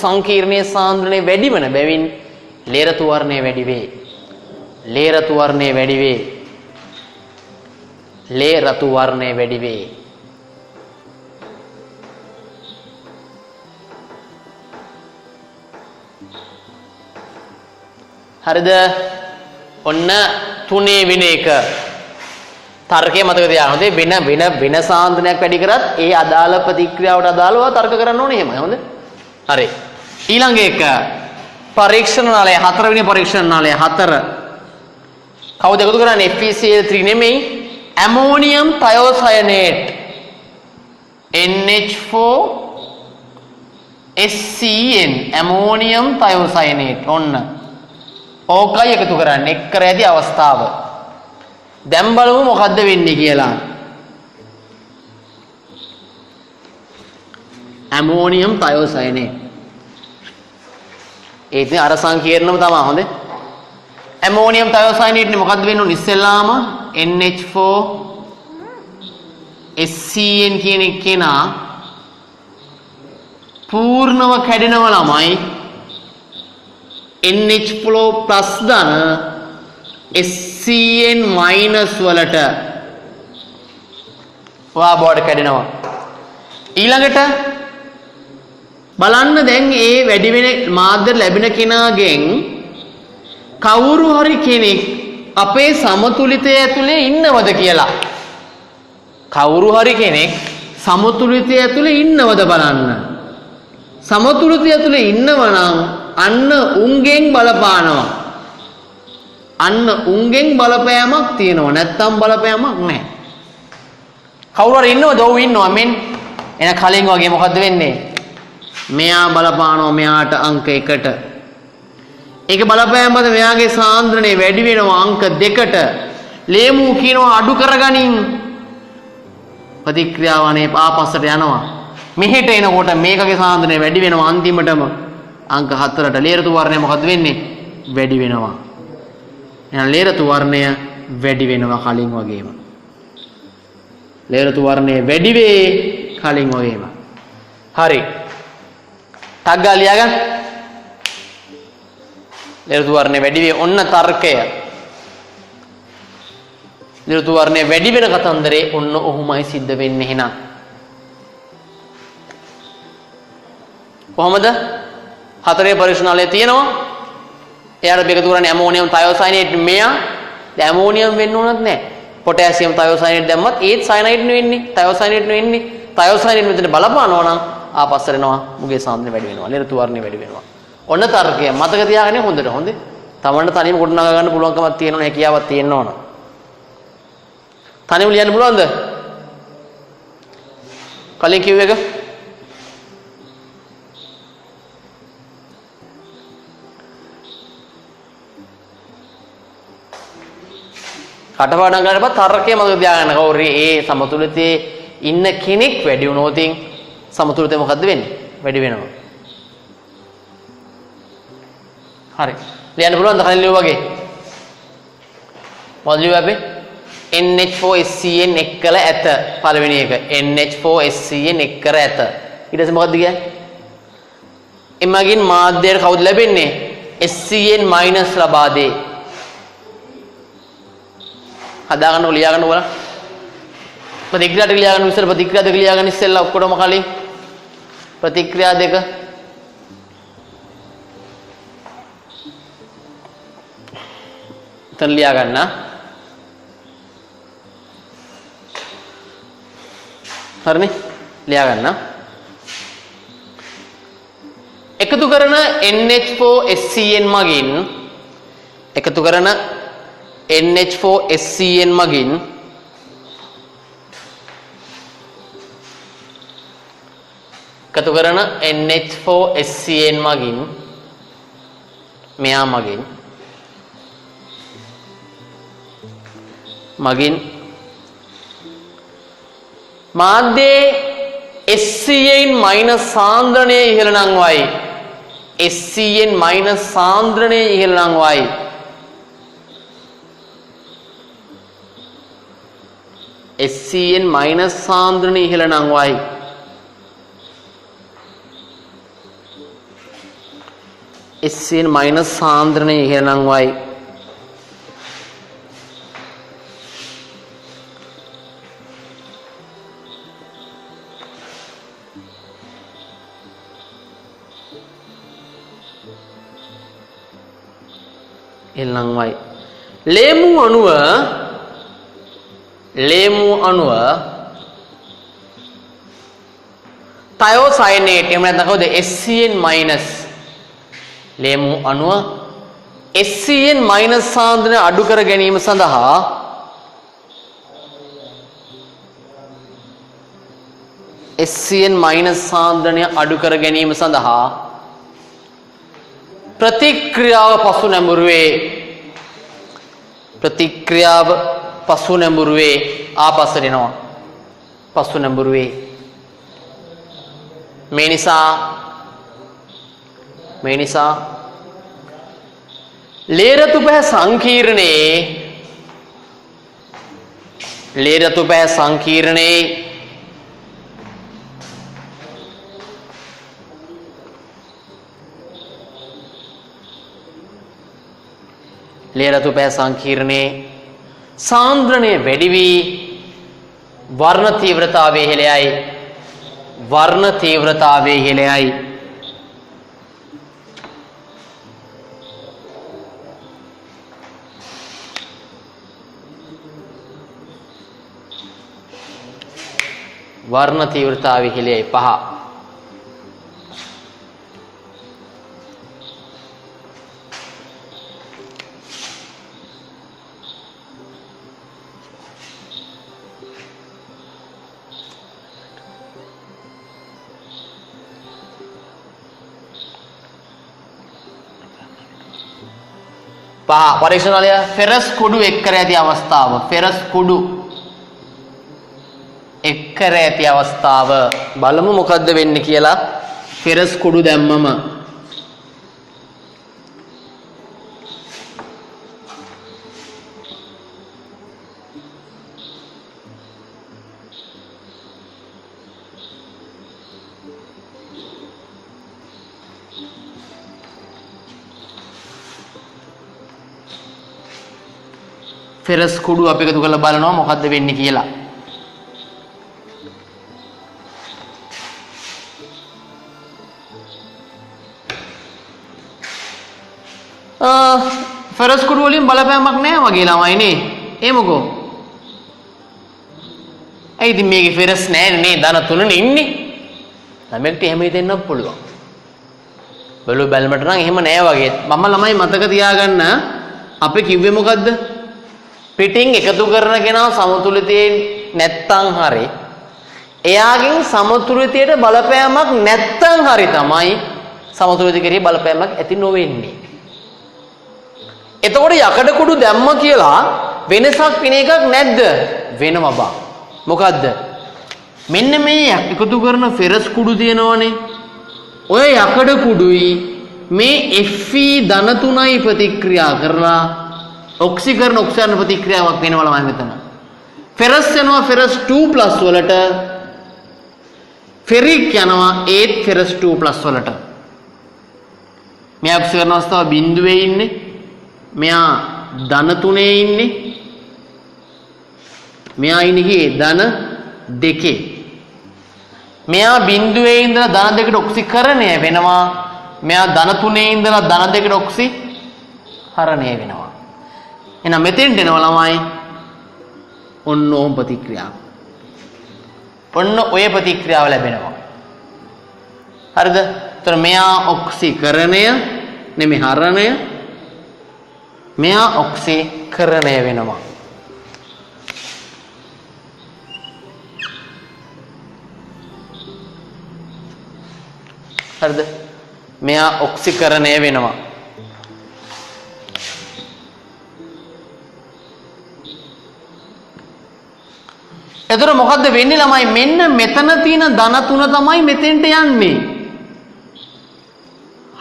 සංකීර්ණයේ සාන්ද්‍රණය වැඩි වන බැවින් ලේරතු වර්ණය වැඩි වේ. ලේරතු වර්ණය වැඩි වේ. ලේරතු වර්ණය වැඩි වේ. හරිද? ඔන්න 3 වෙන එක තර්කය මතක තියාගන්න. වෙන සාන්ද්‍රණයක් වැඩි කරත් ඒ අදාළ ප්‍රතික්‍රියාවට අදාළව තර්ක කරන්න ඕනේ එහෙමයි. හොඳ. හරි. ඊළඟ එක පරීක්ෂණ නාලය 4 වෙනි පරීක්ෂණ නාලය 4. කවුද එකතු කරන්නේ? FeCl3 නෙමෙයි. ඇමෝනියම් තයෝසයනේට් NH4 SCN ඇමෝනියම් තයෝසයනේට් ඔන්න ඕකයි එකතු කරන්නේ එක් කර ඇති අවස්ථාව. දැන් බලමු මොකද්ද වෙන්නේ කියලා. ඇමෝනියම් තයෝසයනේට් ඒ ඉතින් අර සංකීර්ණම තමයි. හොඳ. ඇමෝනියම් තයෝසයනේට් නේ මොකද්ද වෙන්නේ? ඉස්සෙල්ලාම NH4 SCN කියන එකේනා පූර්ණව කැඩෙනව ළමයි NH4 plus ධන SCN minus වලට ඔයා බෝඩ් කැඩෙනවා. ඊළඟට බලන්න දැන් ඒ වැඩි වෙන මාධ්‍ය ලැබෙන කෙනාගෙන් කවුරු හරි කෙනෙක් අපේ සමතුලිතය ඇතුලේ ඉන්නවද කියලා. කවුරු හරි කෙනෙක් සමතුලිතය ඇතුලේ ඉන්නවද බලන්න. සමතුලිතය ඇතුලේ ඉන්නවනම් අන්න උන්ගෙන් බලපානවා. අන්න උන්ගෙන් බලපෑමක් තියෙනවා. නැත්තම් බලපෑමක් නැහැ. කවුරු හරි ඉන්නවද? ඔව් ඉන්නවා. මෙන් එන කලින් වගේ මොකද්ද වෙන්නේ? මෙයා බලපානවා මෙයාට අංක 1ට. ඒක බලපෑමද මෙයාගේ සාන්ද්‍රණය වැඩි වෙනවා අංක 2ට. ලේමු කියනවා අඩු කරගනින්. ප්‍රතික්‍රියාව අනේ ආපස්සට යනවා. මෙහෙට එනකොට මේකගේ සාන්ද්‍රණය වැඩි වෙනවා අන්තිමටම අංක 4ට. ලේරතු වර්ණය මොකද්ද වෙන්නේ? වැඩි වෙනවා. එහෙනම් ලේරතු වර්ණය වැඩි වෙනවා කලින් වගේම. ලේරතු වර්ණය වැඩි වේ කලින් වගේම. හරි. ටග් ගාලා ලියාගන්න. ලේරතු වර්ණය වැඩි වේ ඔන්න තර්කය. ලේරතු වර්ණය වැඩි වෙන කතන්දරේ ඔන්න ඔහුමයි සිද්ධ වෙන්නේ එහෙනම්. කොහොමද? 4 පරීක්ෂණාලය තියෙනවා. එයාට එකතු කරන්නේ ඇමෝනියම් තයෝසයනේට් මෙයා. දැන් ඇමෝනියම් වෙන්න උනත් නැහැ. පොටෑසියම් තයෝසයනේට් දැම්මත් ඒත් සයනයිඩ් නෙවෙන්නේ. තයෝසයනේට් නෙවෙන්නේ. තයෝසයනේට් මෙතන බලපානවා නම් ආපස්සට එනවා. මුගේ සාන්ද්‍රණය වැඩි වෙනවා. ලේරතු වර්ණය වැඩි වෙනවා. ඔන්න තර්කය. මතක තියාගන්න හොඳට. හොඳේ. තමන්ට තනියම ගොඩනගා ගන්න පුළුවන්කමක් තියෙනවනේ හැකියාවක් තියෙනවනේ. තනියම ලියන්න පුළුවන්ද? කලින් කිව්ව එක කටපාඩම් කරනකොට තර්කය මතක තියාගන්න. කවුරු ඒ සමතුලිතයේ ඉන්න කෙනෙක් වැඩි වුණොත් සමතුලිතය මොකද්ද වෙන්නේ? වැඩි වෙනවා. හරි. ලියන්න පුළුවන්ද කලින් ලියුවා වගේ? මොකද ලියුවා අපි? NH4SCN එක් කළ ඇත. පළවෙනි එක. NH4SCN එක් කර ඇත. ඊට පස්සේ මොකක්ද කියන්නේ? එමගින් මාධ්‍යයට කවුද ලැබෙන්නේ? SCN මයිනස් ලබා දේ. හදාගන්නකො ලියා ගන්නකො බලන්න. ප්‍රතික්‍රියා දෙක ලියා ගන්න ඉස්සෙල්ලා ප්‍රතික්‍රියා දෙක ලියා ගන්න ඉස්සෙල්ලා ඔක්කොටම කලින් ප්‍රතික්‍රියා දෙක එතන ලියා ගන්න. හරිනේ? ලියා ගන්න. එකතු කරන NH4SCN මගින් එකතු කරන NH4SCN මගින් එකතු කරන NH4SCN මගින් මෙයා මගින් මාධ්‍යයේ SCN මයිනස් සාන්ද්‍රණය ඉහළ නම් වයි. SCN මයිනස් සාන්ද්‍රණය ඉහළ නම් වයි. SCN මයිනස් සාන්ද්‍රණය ඉහළ නම් වයි. SCN මයිනස් සාන්ද්‍රණය ඉහළ නම් වයි. එල්ලං වයි. ලේමු අණුව තයෝසයනේට් එහෙම නැත්නම් කවුද SCN මයිනස් ලේමු අණුව SCN මයිනස් සාන්ද්‍රණය අඩු කර ගැනීම සඳහා SCN මයිනස් සාන්ද්‍රණය අඩු කර ගැනීම සඳහා ප්‍රතික්‍රියාව පසු නැඹුරුවේ ආපස්සට එනවා. පසු නැඹුරුවේ මේ නිසා ලේරතු පැහැ සංකීර්ණයේ ලේරතු පැහැ සංකීර්ණයේ සාන්ද්‍රණය වැඩි වී වර්ණ තීව්‍රතාවයේ ඉහළයයි. වර්ණ තීව්‍රතාවයේ ඉහළයයි 5. පරීක්ෂණවලය ෆෙරස් කුඩු එක් කර ඇති අවස්ථාව. ෆෙරස් කුඩු එක් කර ඇති අවස්ථාව බලමු මොකද්ද වෙන්නේ කියලා. ෆෙරස් කුඩු දැම්මම ෆෙරස් කුඩු අපි එකතු කරලා බලනවා මොකද්ද වෙන්නේ කියලා. ෆෙරස් කුඩු වලින් බලපෑමක් නැහැ වගේ ළමයිනේ. ඒ මොකෝ? ඇයි ඉතින් මේකේ ෆෙරස් නැහැ නේ ධන තුනනේ ඉන්නේ. ළමෙක්ට එහෙම හිතෙන්නත් පුළුවන්. බැලුමට නම් එහෙම නැහැ වගේ. මම ළමයි මතක තියාගන්න අපි කිව්වේ මොකද්ද? පිටින් එකතු කරන කෙනා සමතුලිතයෙන් නැත්තම් හරි එයාගෙන් සමතුලිතයට බලපෑමක් නැත්තම් හරි තමයි සමතුලිත කෙරෙහි බලපෑමක් ඇති නොවෙන්නේ. එතකොට යකඩ කුඩු දැම්ම කියලා වෙනසක් වෙන එකක් නැද්ද? වෙනවා බා. මොකද්ද? මෙන්න මේ එකතු කරන ෆෙරස් කුඩු තියෙනවනේ. ඔය යකඩ කුඩුයි මේ Fe ධන 3යි ප්‍රතික්‍රියා කරලා ඔක්සිකරණ ඔක්සිජන් ප්‍රතික්‍රියාවක් වෙනවා ළමයි මෙතන. ෆෙරස් යනවා ෆෙරස් 2+ වලට. ෆෙරික් යනවා ඒත් ෆෙරස් 2+ වලට. මෙයා ඔක්සිකරණ අවස්ථාව බිඳුවේ ඉන්නේ. මෙයා ධන 3 ඉන්නේ. මෙයා ඉන්නේ ධන 2. මෙයා බිඳුවේ ඉඳලා ධන 2ට ඔක්සිකරණය වෙනවා. මෙයා ධන 3 ඉඳලා ධන 2ට ඔක්සිහරණය වෙනවා. එහෙනම් මෙතෙන්ට එනවා ළමයි ඔන්න ඕම් ප්‍රතික්‍රියාව. ඔන්න ඔය ප්‍රතික්‍රියාව ලැබෙනවා. හරිද? එතකොට මෙයා ඔක්සිකරණය නෙමෙයි හරණය. මෙයා ඔක්සිකරණය වෙනවා. හරිද? මෙයා ඔක්සිකරණය වෙනවා. එතකොට මොකද්ද වෙන්නේ ළමයි? මෙන්න මෙතන තියෙන ධන 3 තමයි මෙතෙන්ට යන්නේ.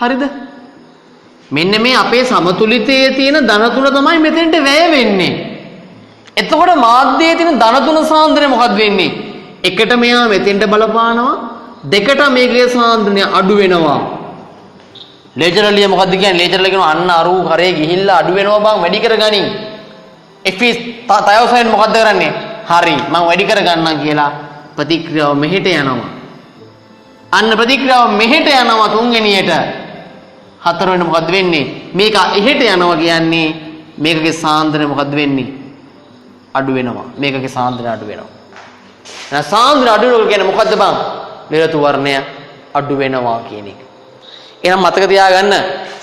හරිද? මෙන්න මේ අපේ සමතුලිතයේ තියෙන ධන 3 තමයි මෙතෙන්ට වැය වෙන්නේ. එතකොට මාධ්‍යයේ තියෙන ධන 3 සාන්ද්‍රණය මොකක්ද වෙන්නේ? එකට මෙයා මෙතෙන්ට බලපානවා. දෙකට මේකේ සාන්ද්‍රණය අඩු වෙනවා. ලේජරලිය මොකද්ද කියන්නේ? ලේජරලිය කියනවා අන්න අරු කරේ ගිහිල්ලා අඩු වෙනවා බං වැඩි කරගනින්. Fe තයෝසයින් මොකද්ද කරන්නේ? හරි මම වැඩි කරගන්නම් කියලා ප්‍රතික්‍රියාව මෙහෙට යනවා. අන්න ප්‍රතික්‍රියාව මෙහෙට යනවා තුන්වෙනියට. හතරවෙනි මොකද්ද වෙන්නේ? මේක එහෙට යනවා කියන්නේ මේකගේ සාන්ද්‍රණය මොකද්ද වෙන්නේ? අඩු වෙනවා. මේකගේ සාන්ද්‍රණය අඩු වෙනවා. එහෙනම් සාන්ද්‍රණය අඩු වෙනවා කියන්නේ මොකද්ද බං? නිරතු වර්ණය අඩු වෙනවා කියන එක. එහෙනම් මතක තියාගන්න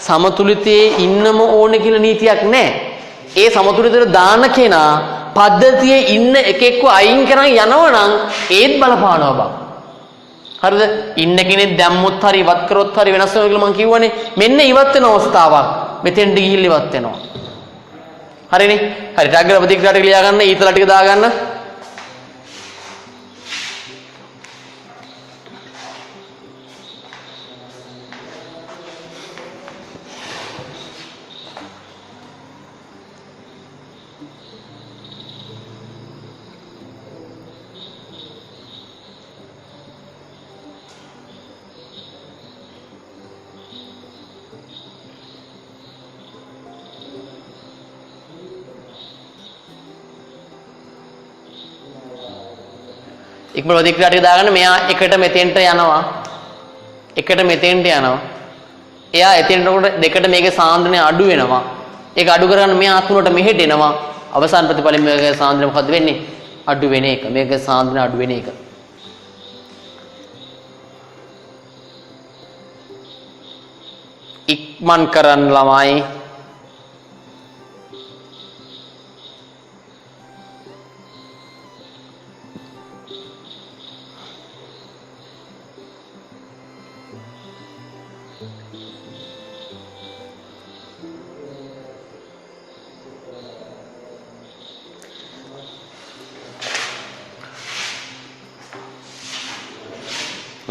සමතුලිතයේ ඉන්නම ඕනේ කියලා නීතියක් නැහැ. ඒ සමතුලිතයට දාන කෙනා පද්ධතියේ ඉන්න එකෙක්ව අයින් කරන් යනවනම් ඒත් බලපානවා බං. හරිද? ඉන්න කෙනෙක් දැම්මොත් හරි ඉවත් කරොත් හරි වෙනස් වෙනවා කියලා මම කිව්වනේ. මෙන්න ඉවත් වෙන අවස්ථාවක්. මෙතෙන්ට ගිහිල්ලා ඉවත් වෙනවා. හරිනේ? හරි ටග්ගල ප්‍රතික්‍රියා ටික ලියා ගන්න ඊතල ටික දා ගන්න. ඉක්මන ප්‍රතික්‍රියා ටික දාගන්න. මෙයා එකට මෙතෙන්ට යනවා. එකට මෙතෙන්ට යනවා. එයා එතෙන්ට කොට දෙකට මේකේ සාන්ද්‍රණය අඩු වෙනවා. ඒක අඩු කරගන්න මෙයා තුනට මෙහෙට එනවා. අවසාන ප්‍රතිඵලෙ මේකේ සාන්ද්‍රණය මොකද්ද වෙන්නේ? අඩු වෙන එක. මේකේ සාන්ද්‍රණය අඩු වෙන එක. ඉක්මන් කරන්න ළමයි.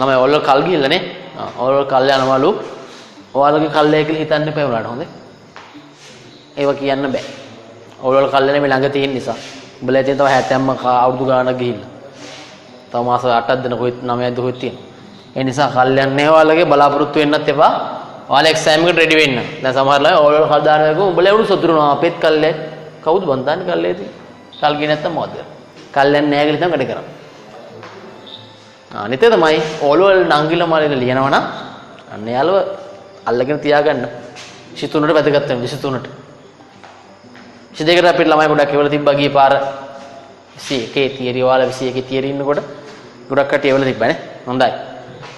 ළමයි ඔයාලා කල් ගිහලා නේ? ඔයාලා කල් යනවලු. ඔයාලගේ කල්යයි කියලා හිතන්න එපා උනාට හොඳේ. ඒවා කියන්න බෑ. ඔයාලා කල් යන්නේ මේ ළඟ තියෙන නිසා. උඹලා ඉතින් තව 70ම අවුරුදු ගානක් ගිහිල්ලා. තව මාස 8ක් දෙන කොහෙත් 9ක් කොහෙත් තියෙනවා. ඒ නිසා කල් යන්නේ ඔයාලගේ බලාපොරොත්තු වෙන්නත් එපා. ඔයාලා එක්සෑම් එකට රෙඩි වෙන්න. දැන් සමහර ළමයි ඔයාලා කල් දාන එක උඹලා උණු සතුරුනවා. අපෙත් කල්යයි. කවුද බන් දාන්නේ කල්යයි තියෙන්නේ? කල් ගියේ නැත්තම් මොකද කරන්නේ? කල් යන්නේ නැහැ කියලා තමයි වැඩ කරන්නේ. අනිත් තමයි ඕලවල් නංගිල මාලේන ලියනවා නම් අන්න යාළුව අල්ලගෙන තියාගන්න 23ට වැදගත් වෙනවා 23ට 22කට අපිට ළමයි ගොඩක් එවල තිබ්බා ගියේ පාර 21 තියරි වල 21 තියරි ඉන්නකොට ගොඩක් කට්ටිය එවල තිබ්බනේ හොඳයි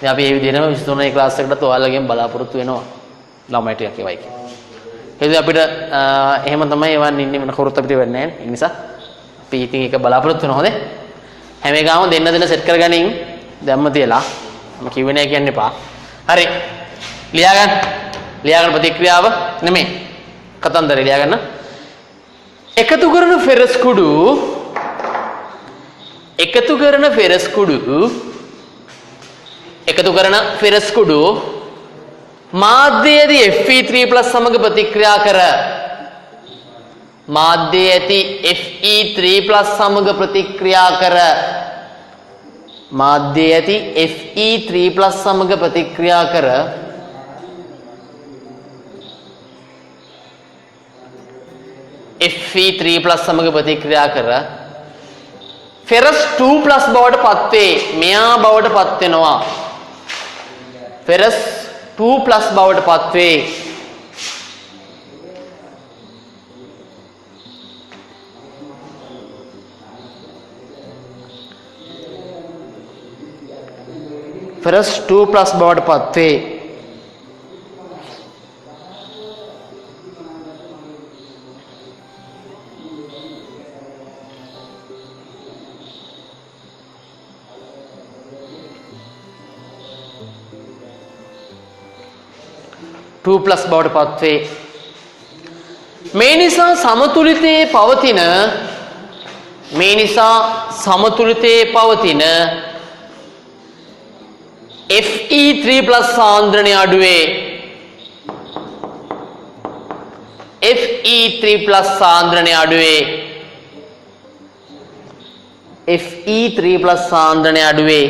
දැන් අපි මේ විදිහටම 23 ක්ලාස් එකකටත් ඔයාලගෙන් බලාපොරොත්තු වෙනවා ළමයි ටිකක් ඒවයි කියලා අපිට එහෙම තමයි එවන්නේ ඉන්නේ මොන කවුරුත් අපිට වෙන්නේ නැහැ ඒ නිසා අපි ඉතින් ඒක බලාපොරොත්තු වෙනවා හොඳේ හැම එකම දෙන්න සෙට් කරගනින් දැම්ම තියලා මම කිව්වේ නෑ කියන්න එපා. හරි. ලියාගන්න ප්‍රතික්‍රියාව නෙමෙයි. කතන්දරේ ලියාගන්න. එකතු කරන ෆෙරස් කුඩු එකතු කරන ෆෙරස් කුඩු මාධ්‍යයේදී Fe3+ සමග ප්‍රතික්‍රියා කර මාධ්‍යයේදී Fe3+ සමග ප්‍රතික්‍රියා කර මාධ්‍යයේදී Fe3+ සමග ප්‍රතික්‍රියා කර Fe3+ සමග ප්‍රතික්‍රියා කර ෆෙරස් 2+ බවට පත්වේ. මෙයා බවට පත් වෙනවා. ෆෙරස් 2+ බවට පත්වේ. ෆෙරස් 2+ බවට පත්වේ. බවට පත්වේ. මේ නිසා සමතුලිතයේ පවතින Fe3+ සාන්ද්‍රණය අඩුවේ. Fe3+ සාන්ද්‍රණය අඩුවේ. Fe3+ සාන්ද්‍රණය අඩුවේ.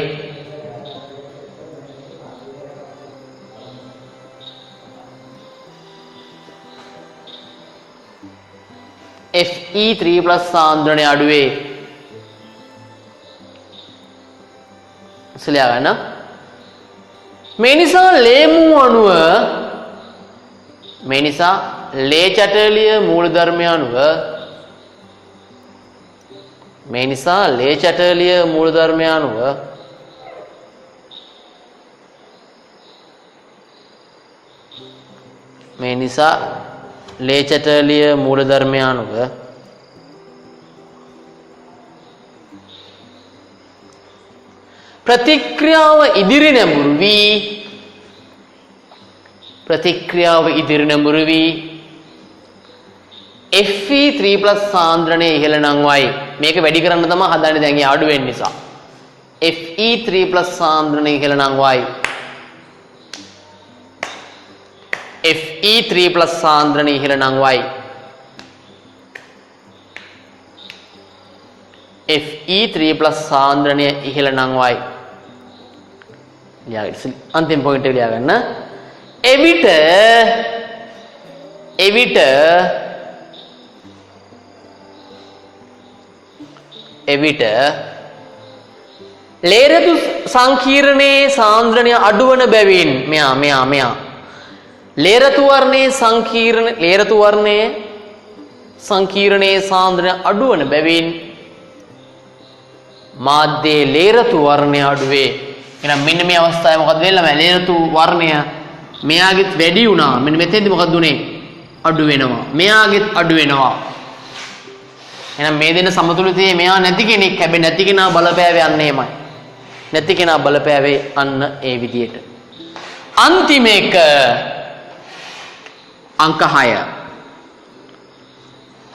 Fe3+ සාන්ද්‍රණය අඩුවේ. ඉස්සෙල්ලා ගන්න. මේ නිසා ලේමු අණුව ලේ චටලිය මූලධර්මය අණුව ප්‍රතික්‍රියාව ඉදිරි නැඹුරු වී Fe3+ සාන්ද්‍රණය ඉහළ නංවයි. මේක වැඩි කරන්න තමයි හදන්නේ දැන් ඒ අඩු වෙන නිසා. Fe3+ සාන්ද්‍රණය ඉහළ නංවයි. Fe3+ සාන්ද්‍රණය ඉහළ නංවයි. Fe3+ සාන්ද්‍රණය ඉහළ නංවයි. अंतिम पॉइंट लिया करना. एविट लेरतु संकीर्णे सांद्रण्य अडुवन बेविन मेया लेरतु वर्णे संकीर्णे सांद्रण्य अडुवन बेविन माध्ये लेरतु वर्णे अडुवे. එහෙනම් මෙන්න මේ අවස්ථාවේ මොකද වෙන්නේ? ලේරතු වර්ණය මෙයාගෙත් වැඩි වුණා. මෙන්න මෙතෙන්දි මොකද උනේ? අඩු වෙනවා. මෙයාගෙත් අඩු වෙනවා. එහෙනම් මේ දෙන්න සමතුලිතයේ මෙයා නැති කෙනෙක්. හැබැයි නැති කෙනා බලපෑවේ අන්න එහෙමයි. නැති කෙනා බලපෑවේ අන්න ඒ විදියට. අන්තිම එක අංක 6.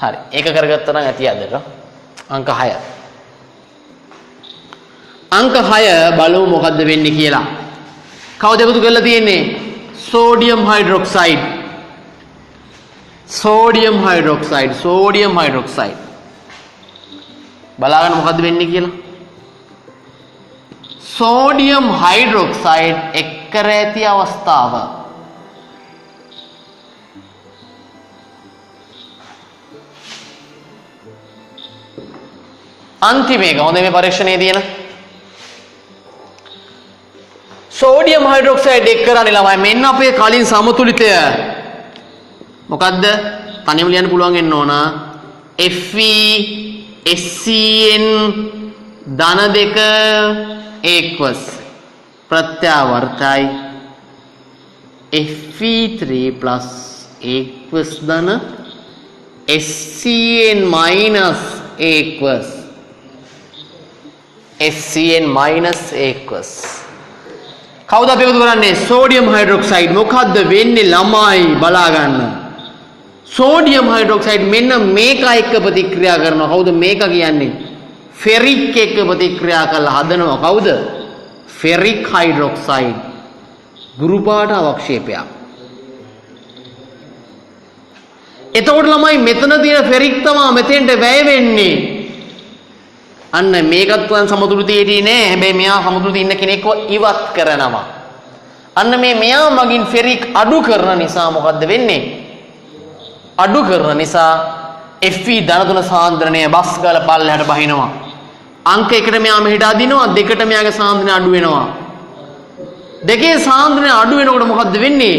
හරි. ඒක කරගත්තා නම් ඇති අදට. අංක 6. अंक 6 බලමු මොකද්ද වෙන්නේ කියලා. කවුද එකතු කරලා තියෙන්නේ? Sodium hydroxide. බලාගන්න මොකද්ද වෙන්නේ කියලා. සෝඩියම් හයිඩ්‍රොක්සයිඩ් එක් කර ඇති අවස්ථාව. අන්තිම එක හොඳ මේ පරීක්ෂණයේ තියෙන सोडियम हाइड्रोक्साइड एक කරන්නේ ළමයි. මෙන්න අපේ කලින් සමතුලිතය මොකද්ද? තනියම ලියන්න පුළුවන් වෙන්න ඕන. FeSCN ධන 2 equals ප්‍රත්‍යාවර්තයි Fe3+ equals ධන SCN minus equals කවුද අපි එකතු කරන්නේ? Sodium hydroxide. මොකද්ද වෙන්නේ ළමයි බලා ගන්න. සෝඩියම් හයිඩ්‍රොක්සයිඩ් මෙන්න මේක එක්ක ප්‍රතික්‍රියා කරනවා. කවුද මේක කියන්නේ? ෆෙරික් එක්ක ප්‍රතික්‍රියා කරලා හදනවා. කවුද? Ferric hydroxide. ගුරු පාට අවක්ෂේපයක්. එතකොට ළමයි මෙතන තියෙන ෆෙරික් තමයි මෙතෙන්ට වැය වෙන්නේ. අන්න මේකත් සමතුලිතයේදී නෑ. හැබැයි මෙයා සමතුලිතේ ඉන්න කෙනෙක්ව ඉවත් කරනවා. අන්න මෙයා මගින් ෆෙරික් අඩු කරන නිසා මොකද්ද වෙන්නේ? අඩු කරන නිසා Fe ධන 3 සාන්ද්‍රණය බස් ගාලා පල්ලෙහාට බහිනවා. අංක 1ට මෙයා මෙහෙට අදිනවා, 2ට මෙයාගේ සාන්ද්‍රණය අඩු වෙනවා. දෙකේ සාන්ද්‍රණය අඩු වෙනකොට මොකද්ද වෙන්නේ?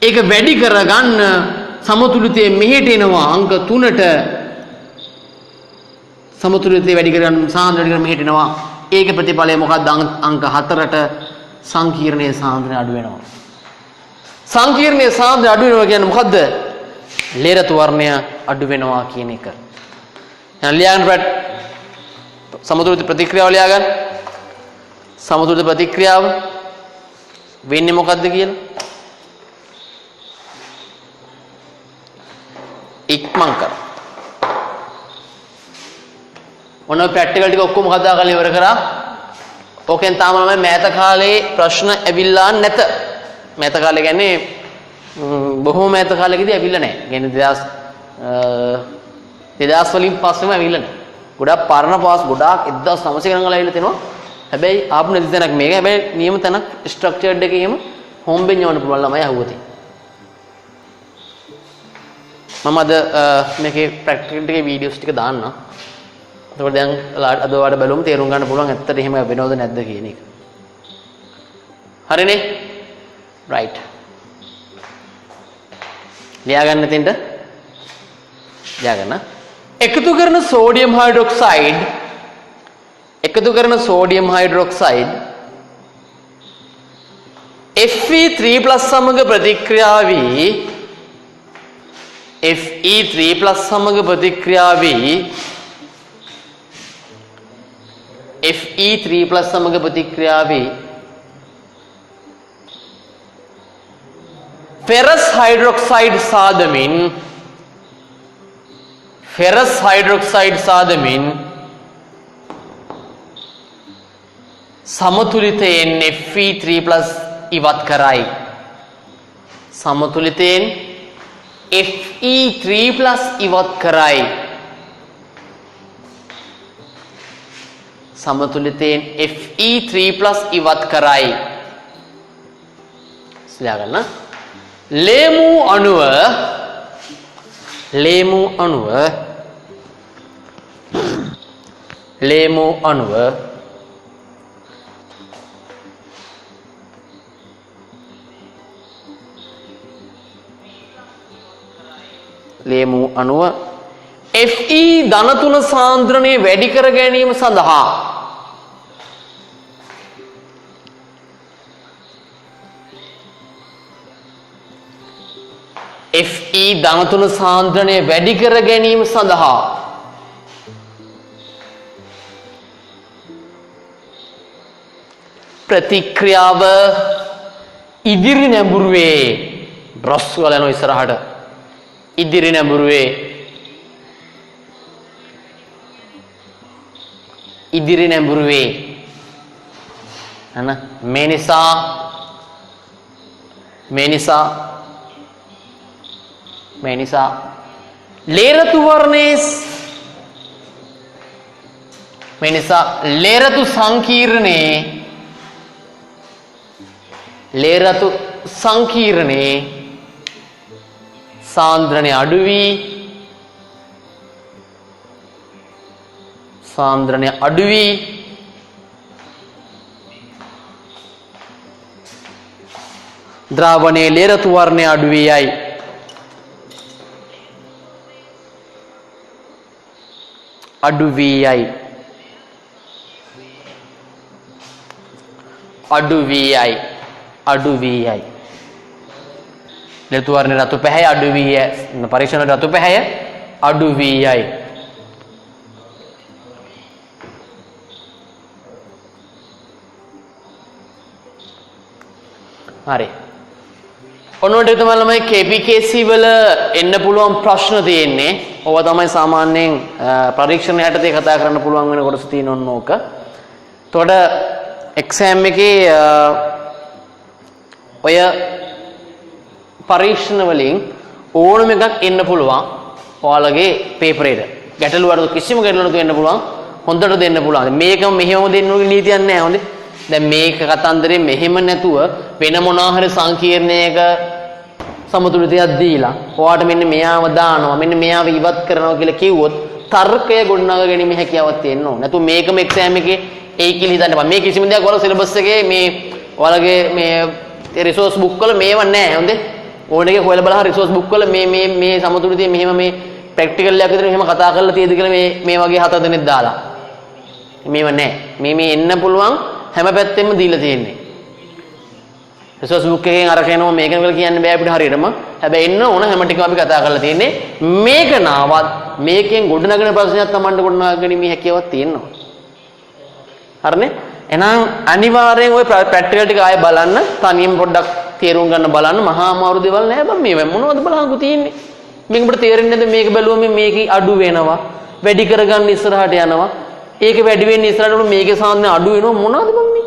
ඒක වැඩි කරගන්න සමතුලිතයේ මෙහෙට එනවා අංක 3ට. සමතුලිතයේ වැඩි කරගන්න සාන්ද්‍රණය වැඩි කරගෙන මෙහෙට එනවා. ඒකේ ප්‍රතිඵලය මොකක්ද? අංක 4ට සංකීර්ණයේ සාන්ද්‍රණය අඩු වෙනවා. සංකීර්ණයේ සාන්ද්‍රණය අඩු වෙනවා කියන්නේ මොකද්ද? ලේරතු වර්ණය අඩු වෙනවා කියන එක. දැන් ලියාගන්න සමතුලිත ප්‍රතික්‍රියාව ලියාගන්න. සමතුලිත ප්‍රතික්‍රියාව වෙන්නේ මොකද්ද කියලා? ඉක්මන් කර. ඔන්න ප්‍රැක්ටිකල් ටික ඔක්කොම හදාගන්න ඉවර කරා. ඕකෙන් තාම ළමයි මෑත කාලේ ප්‍රශ්න ඇවිල්ලා නැත. මෑත කාලේ කියන්නේ බොහොම මෑත කාලෙකදී ඇවිල්ලා නැහැ. කියන්නේ 2000 වලින් පස්සෙම ඇවිල්ලා නැහැ. ගොඩාක් පරණ පාස් ගොඩාක් 1900 ගණන් වල ඇවිල්ලා තිනවා. හැබැයි ආපු නැති තැනක් මේක. හැබැයි නියම තැනක් ස්ට්‍රක්චර්ඩ් එකේ එහෙම හෝම් බෙන් යවන්න පුළුවන් ළමයි අහුවති. මම අද මේකේ ප්‍රැක්ටිකල් ටිකේ වීඩියෝස් ටික දාන්නම්. එතකොට දැන් අද ඔයාලට බලමු තේරුම් ගන්න පුළුවන් ඇත්තට එහෙම වෙනවද නැද්ද කියන එක. හරිනේ? right. ලියාගන්න තෙන්ට. ලියාගන්න. එකතු කරන සෝඩියම් හයිඩ්‍රොක්සයිඩ් Fe3+ සමග ප්‍රතික්‍රියා වී Fe3+ සමග ප්‍රතික්‍රියා වී Fe3+ සමග ප්‍රතික්‍රියා වී ෆෙරස් හයිඩ්‍රොක්සයිඩ් සාදමින් සමතුලිතයෙන් Fe3+ ඉවත් කරයි. සමතුලිතයෙන් Fe3+ ඉවත් කරයි. සමතුලිතයෙන් Fe3+ ඉවත් කරයි. සිතාගන්න. ලේමු අණුව Fe ධන 3 සාන්ද්‍රණය වැඩි කර ගැනීම සඳහා Fe ධන 3 සාන්ද්‍රණය වැඩි කර ගැනීම සඳහා ප්‍රතික්‍රියාව ඉදිරි නැඹුරුවේ බ්‍රොස් වල යන ඉස්සරහට ඉදිරි නැඹුරුවේ අන මේ නිසා ලේරතු වර්ණයේ ලේරතු සංකීර්ණේ සාන්ද්‍රණය අඩු වී ද්‍රාවණයේ ලේරතු වර්ණය අඩු වී යයි. අඩු වී යයි. ලේරතු වර්ණයේ රතු පැහැය අඩු වී යයි. පරීක්ෂණ රතු පැහැය අඩු වී යයි. හරි. ඔන්නෝට තමයි ළමයි KPKC වල එන්න පුළුවන් ප්‍රශ්න තියෙන්නේ. ඕවා තමයි සාමාන්‍යයෙන් පරීක්ෂණ යටතේ කතා කරන්න පුළුවන් වෙන කොටස තියෙන ඕන ඕක. එතකොට එක්සෑම් එකේ ඔය පරීක්ෂණ වලින් ඕනම එකක් එන්න පුළුවන්. ඔයාලගේ පේපර් එකට. ගැටලු වලට කිසිම ගැටලුවක් එන්න පුළුවන්. හොඳට දෙන්න පුළුවන්. මේකම මෙහෙම දෙන්න ඕනේ නීතියක් නැහැ හොඳේ. දැන් මේක කතන්දරේ මෙහෙම නැතුව වෙන මොනවා හරි සංකීර්ණයක සමතුලිතයක් දීලා ඔයාට මෙන්න මෙයාව දානවා මෙන්න මෙයාව ඉවත් කරනවා කියලා කිව්වොත් තර්කය ගොඩනගා ගැනීම හැකියාවක් තියෙන්න ඕන. නැතු මේකම එක්සෑම් එකේ ඒ කියලා හිතන්න බෑ. මේ කිසිම දෙයක් ඔයාලා සිලබස් එකේ මේ ඔයාලගේ මේ රිසෝස් බුක් වල මේව නැහැ හොඳේ. ඕන එකේ හොයලා බලහන් රිසෝස් බුක් වල මේ සමතුලිතය මෙහෙම මේ ප්‍රැක්ටිකල් එකක් විතර මෙහෙම කතා කරලා තියෙද කියලා මේ වගේ 7 දෙනෙක් දාලා. මේව නැහැ. මේ එන්න පුළුවන් හැම පැත්තෙම දීලා තියෙන්නේ. රිසෝස් බුක් එකෙන් අරගෙනම මේක කියලා කියන්න බෑ අපිට හරියටම. හැබැයි එන්න ඕන හැම ටිකම අපි කතා කරලා තියෙන්නේ. මේක නාවත් මේකෙන් ගොඩනගෙන ප්‍රශ්නයක් Tamanට ගොඩනගා ගැනීමේ හැකියාවක් තියෙනවා. හරිනේ? එහෙනම් අනිවාර්යෙන් ওই ප්‍රැක්ටිකල් ටික ආයෙ බලන්න, තනියම පොඩ්ඩක් තේරුම් ගන්න බලන්න. මහා අමාරු දේවල් නෑ බං මේ මොනවද බලහන්කු තියෙන්නේ. මේක අපිට තේරෙන්නේ නැද්ද? මේක බැලුවම මේකේ අඩු වෙනවා. වැඩි කරගන්න ඉස්සරහට යනවා. ඒක වැඩි වෙන්නේ ඉස්සරහට මේකේ සාමාන්‍ය අඩු වෙනවා මොනවද බං මේ?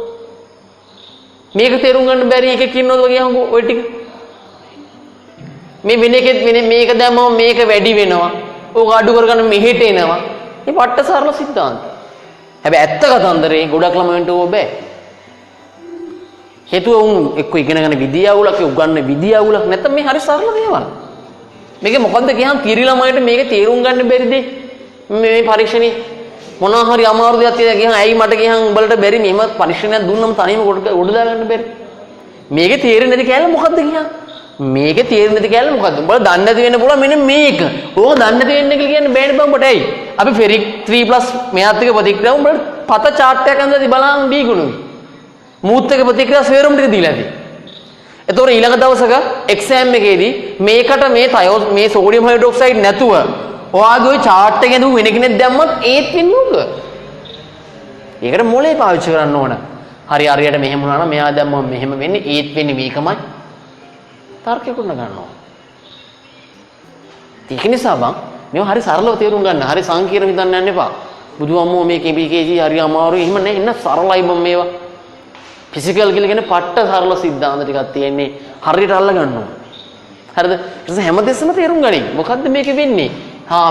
මේක තේරුම් ගන්න බැරි එකෙක් ඉන්නවද වගේ අහංගෝ ඔය ටික. මේ වෙන එකෙත් මේක දැම්මම මේක වැඩි වෙනවා. ඕක අඩු කරගන්න මෙහෙට එනවා. මේ පට්ට සරල සිද්ධාන්ත. හැබැයි ඇත්ත කතන්දරේ ගොඩක් ළමයින්ට ඕව බෑ. හේතුව උන් එක්ක ඉගෙන ගන්න විදිය අවුලක් උගන්න විදිය අවුලක් නැත්නම් මේ හරි සරල දේවල්. මේක මොකන්ද කියහන් කිරි ළමයින්ට මේක තේරුම් ගන්න බැරි දෙ. මේ පරීක්ෂණේ මොනවා හරි අමාරු දෙයක් කියලා කියහන් ඇයි මට කියහන් උඹලට බැරි මෙහෙම පරීක්ෂණයක් දුන්නම තනියම ගොඩ දා ගන්න බැරි. මේකේ තේරෙන්නේ නැති කැලේ මොකද්ද කියහන්? මේකේ තේරෙන්නේ නැති කැලේ මොකද්ද? උඹලා දන්නේ නැති වෙන්න පුළුවන් මෙන්න මේක. ඕක දන්නේ නැති වෙන්න කියලා කියන්නේ බෑනේ බං උඹට ඇයි? අපි ෆෙරික් 3+ මෙයාත් එක ප්‍රතික්‍රියාව උඹට පත chart එකක් අඳලා බලන්න B ගුණුයි. මූත් එක ප්‍රතික්‍රියාව ස්වේරම් ටික දීලා තියෙන්නේ. එතකොට ඊළඟ දවසක එක්සෑම් එකේදී මේකට මේ සෝඩියම් හයිඩ්‍රොක්සයිඩ් නැතුව ඔයාගේ ওই chart එකේ දුව වෙන කෙනෙක් දැම්මත් ඒත් වෙන්නේ උග. ඒකට මොලේ පාවිච්චි කරන්න ඕන. හරියට මෙහෙම වුණා නම් මෙයා දැම්මම මෙහෙම වෙන්නේ ඒත් වෙන්නේ මේකමයි. තර්කයක් උන්න ගන්නවා. ඒක නිසා බං මේව හරි සරලව තේරුම් ගන්න. හරි සංකීර්ණ හිතන්න යන්න එපා. බුදුහාමෝ මේ KPKG හරි අමාරුයි. එහෙම නැහැ. ඉන්න සරලයි බං මේවා. ෆිසිකල් කියලා කියන්නේ පට්ට සරල සිද්ධාන්ත ටිකක් තියෙන්නේ. හරියට අල්ල ගන්න ඕන. හරිද? ඊට පස්සේ හැමදෙස්සම තේරුම් ගනින්. මොකද්ද මේක වෙන්නේ?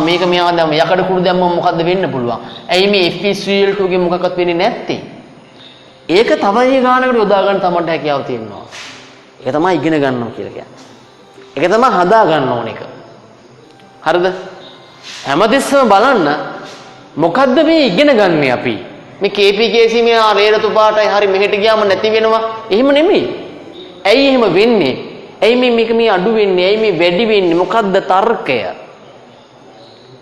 මේක මෙයා දැම්ම යකඩ කුඩු දැම්මම මොකද්ද වෙන්න පුළුවන්? ඇයි මේ FeCl2 ගෙන් මොකක්වත් වෙන්නේ නැත්තේ? ඒක තමයි ගානකට යොදා ගන්න තමන්ට හැකියාව තියෙනවා. ඒක තමයි ඉගෙන ගන්නවා කියලා කියන්නේ. ඒක තමයි හදා ගන්න ඕන එක. හරිද? හැමදෙස්සම බලන්න මොකද්ද මේ ඉගෙන ගන්න අපි? මේ KPKC මේ රේරතු පාටයි හරි මෙහෙට ගියාම නැති වෙනවා. එහෙම නෙමෙයි. ඇයි එහෙම වෙන්නේ? ඇයි මේක මේ අඩු වෙන්නේ? ඇයි මේ වැඩි වෙන්නේ? මොකද්ද තර්කය?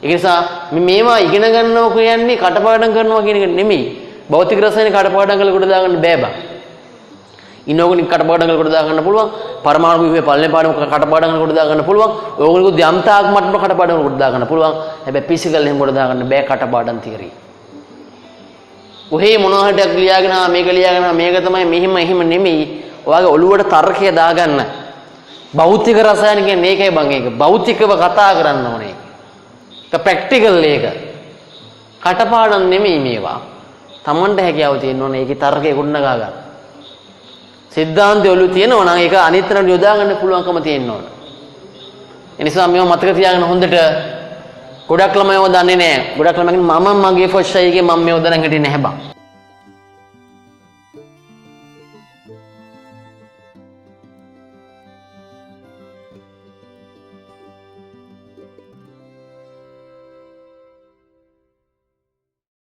ඒ නිසා මේවා ඉගෙන ගන්නවා කියන්නේ කටපාඩම් කරනවා කියන එක නෙමෙයි. භෞතික රසායන කටපාඩම් කරලා කොට දාගන්න බෑ බං. ඉනෝගනික් කටපාඩම් කරලා කොට දාගන්න පුළුවන්. පරමාණු විද්‍යාවේ පළවෙනි පාඩම කටපාඩම් කරලා කොට දාගන්න පුළුවන්. ඕගොල්ලෝ යම්තාක් මට්ටම කටපාඩම් කරලා කොට දාගන්න පුළුවන්. හැබැයි ෆිසිකල් එහෙම කොට දාගන්න බෑ කටපාඩම් තියරි. ඔහේ මොනවා හරියක් ලියාගෙන මේක ලියාගෙන මේක තමයි මෙහෙම එහෙම නෙමෙයි. ඔයාගේ ඔළුවට තර්කය දාගන්න. භෞතික රසායන කියන්නේ මේකයි බං ඒක. භෞතිකව කතා කරන්න ඕනේ. ඒක ප්‍රැක්ටිකල් එක. කටපාඩම් නෙමෙයි මේවා. Tamanට හැකියාව තියෙන්න ඕනේ ඒකේ තර්කය ගොඩනගා ගන්න. සිද්ධාන්තය ඔළුවේ තියෙනවා නම් ඒක අනිත්තරට යොදා ගන්න පුළුවන්කම තියෙන්න ඕන. ඒ නිසා මේවා මතක තියාගන්න හොඳට. ගොඩක් ළමයිව දන්නේ නැහැ. ගොඩක් ළමයින් මම මගේ ෆස්ට් එකේ මම මේව දැනන් හිටියේ නැහැ බං.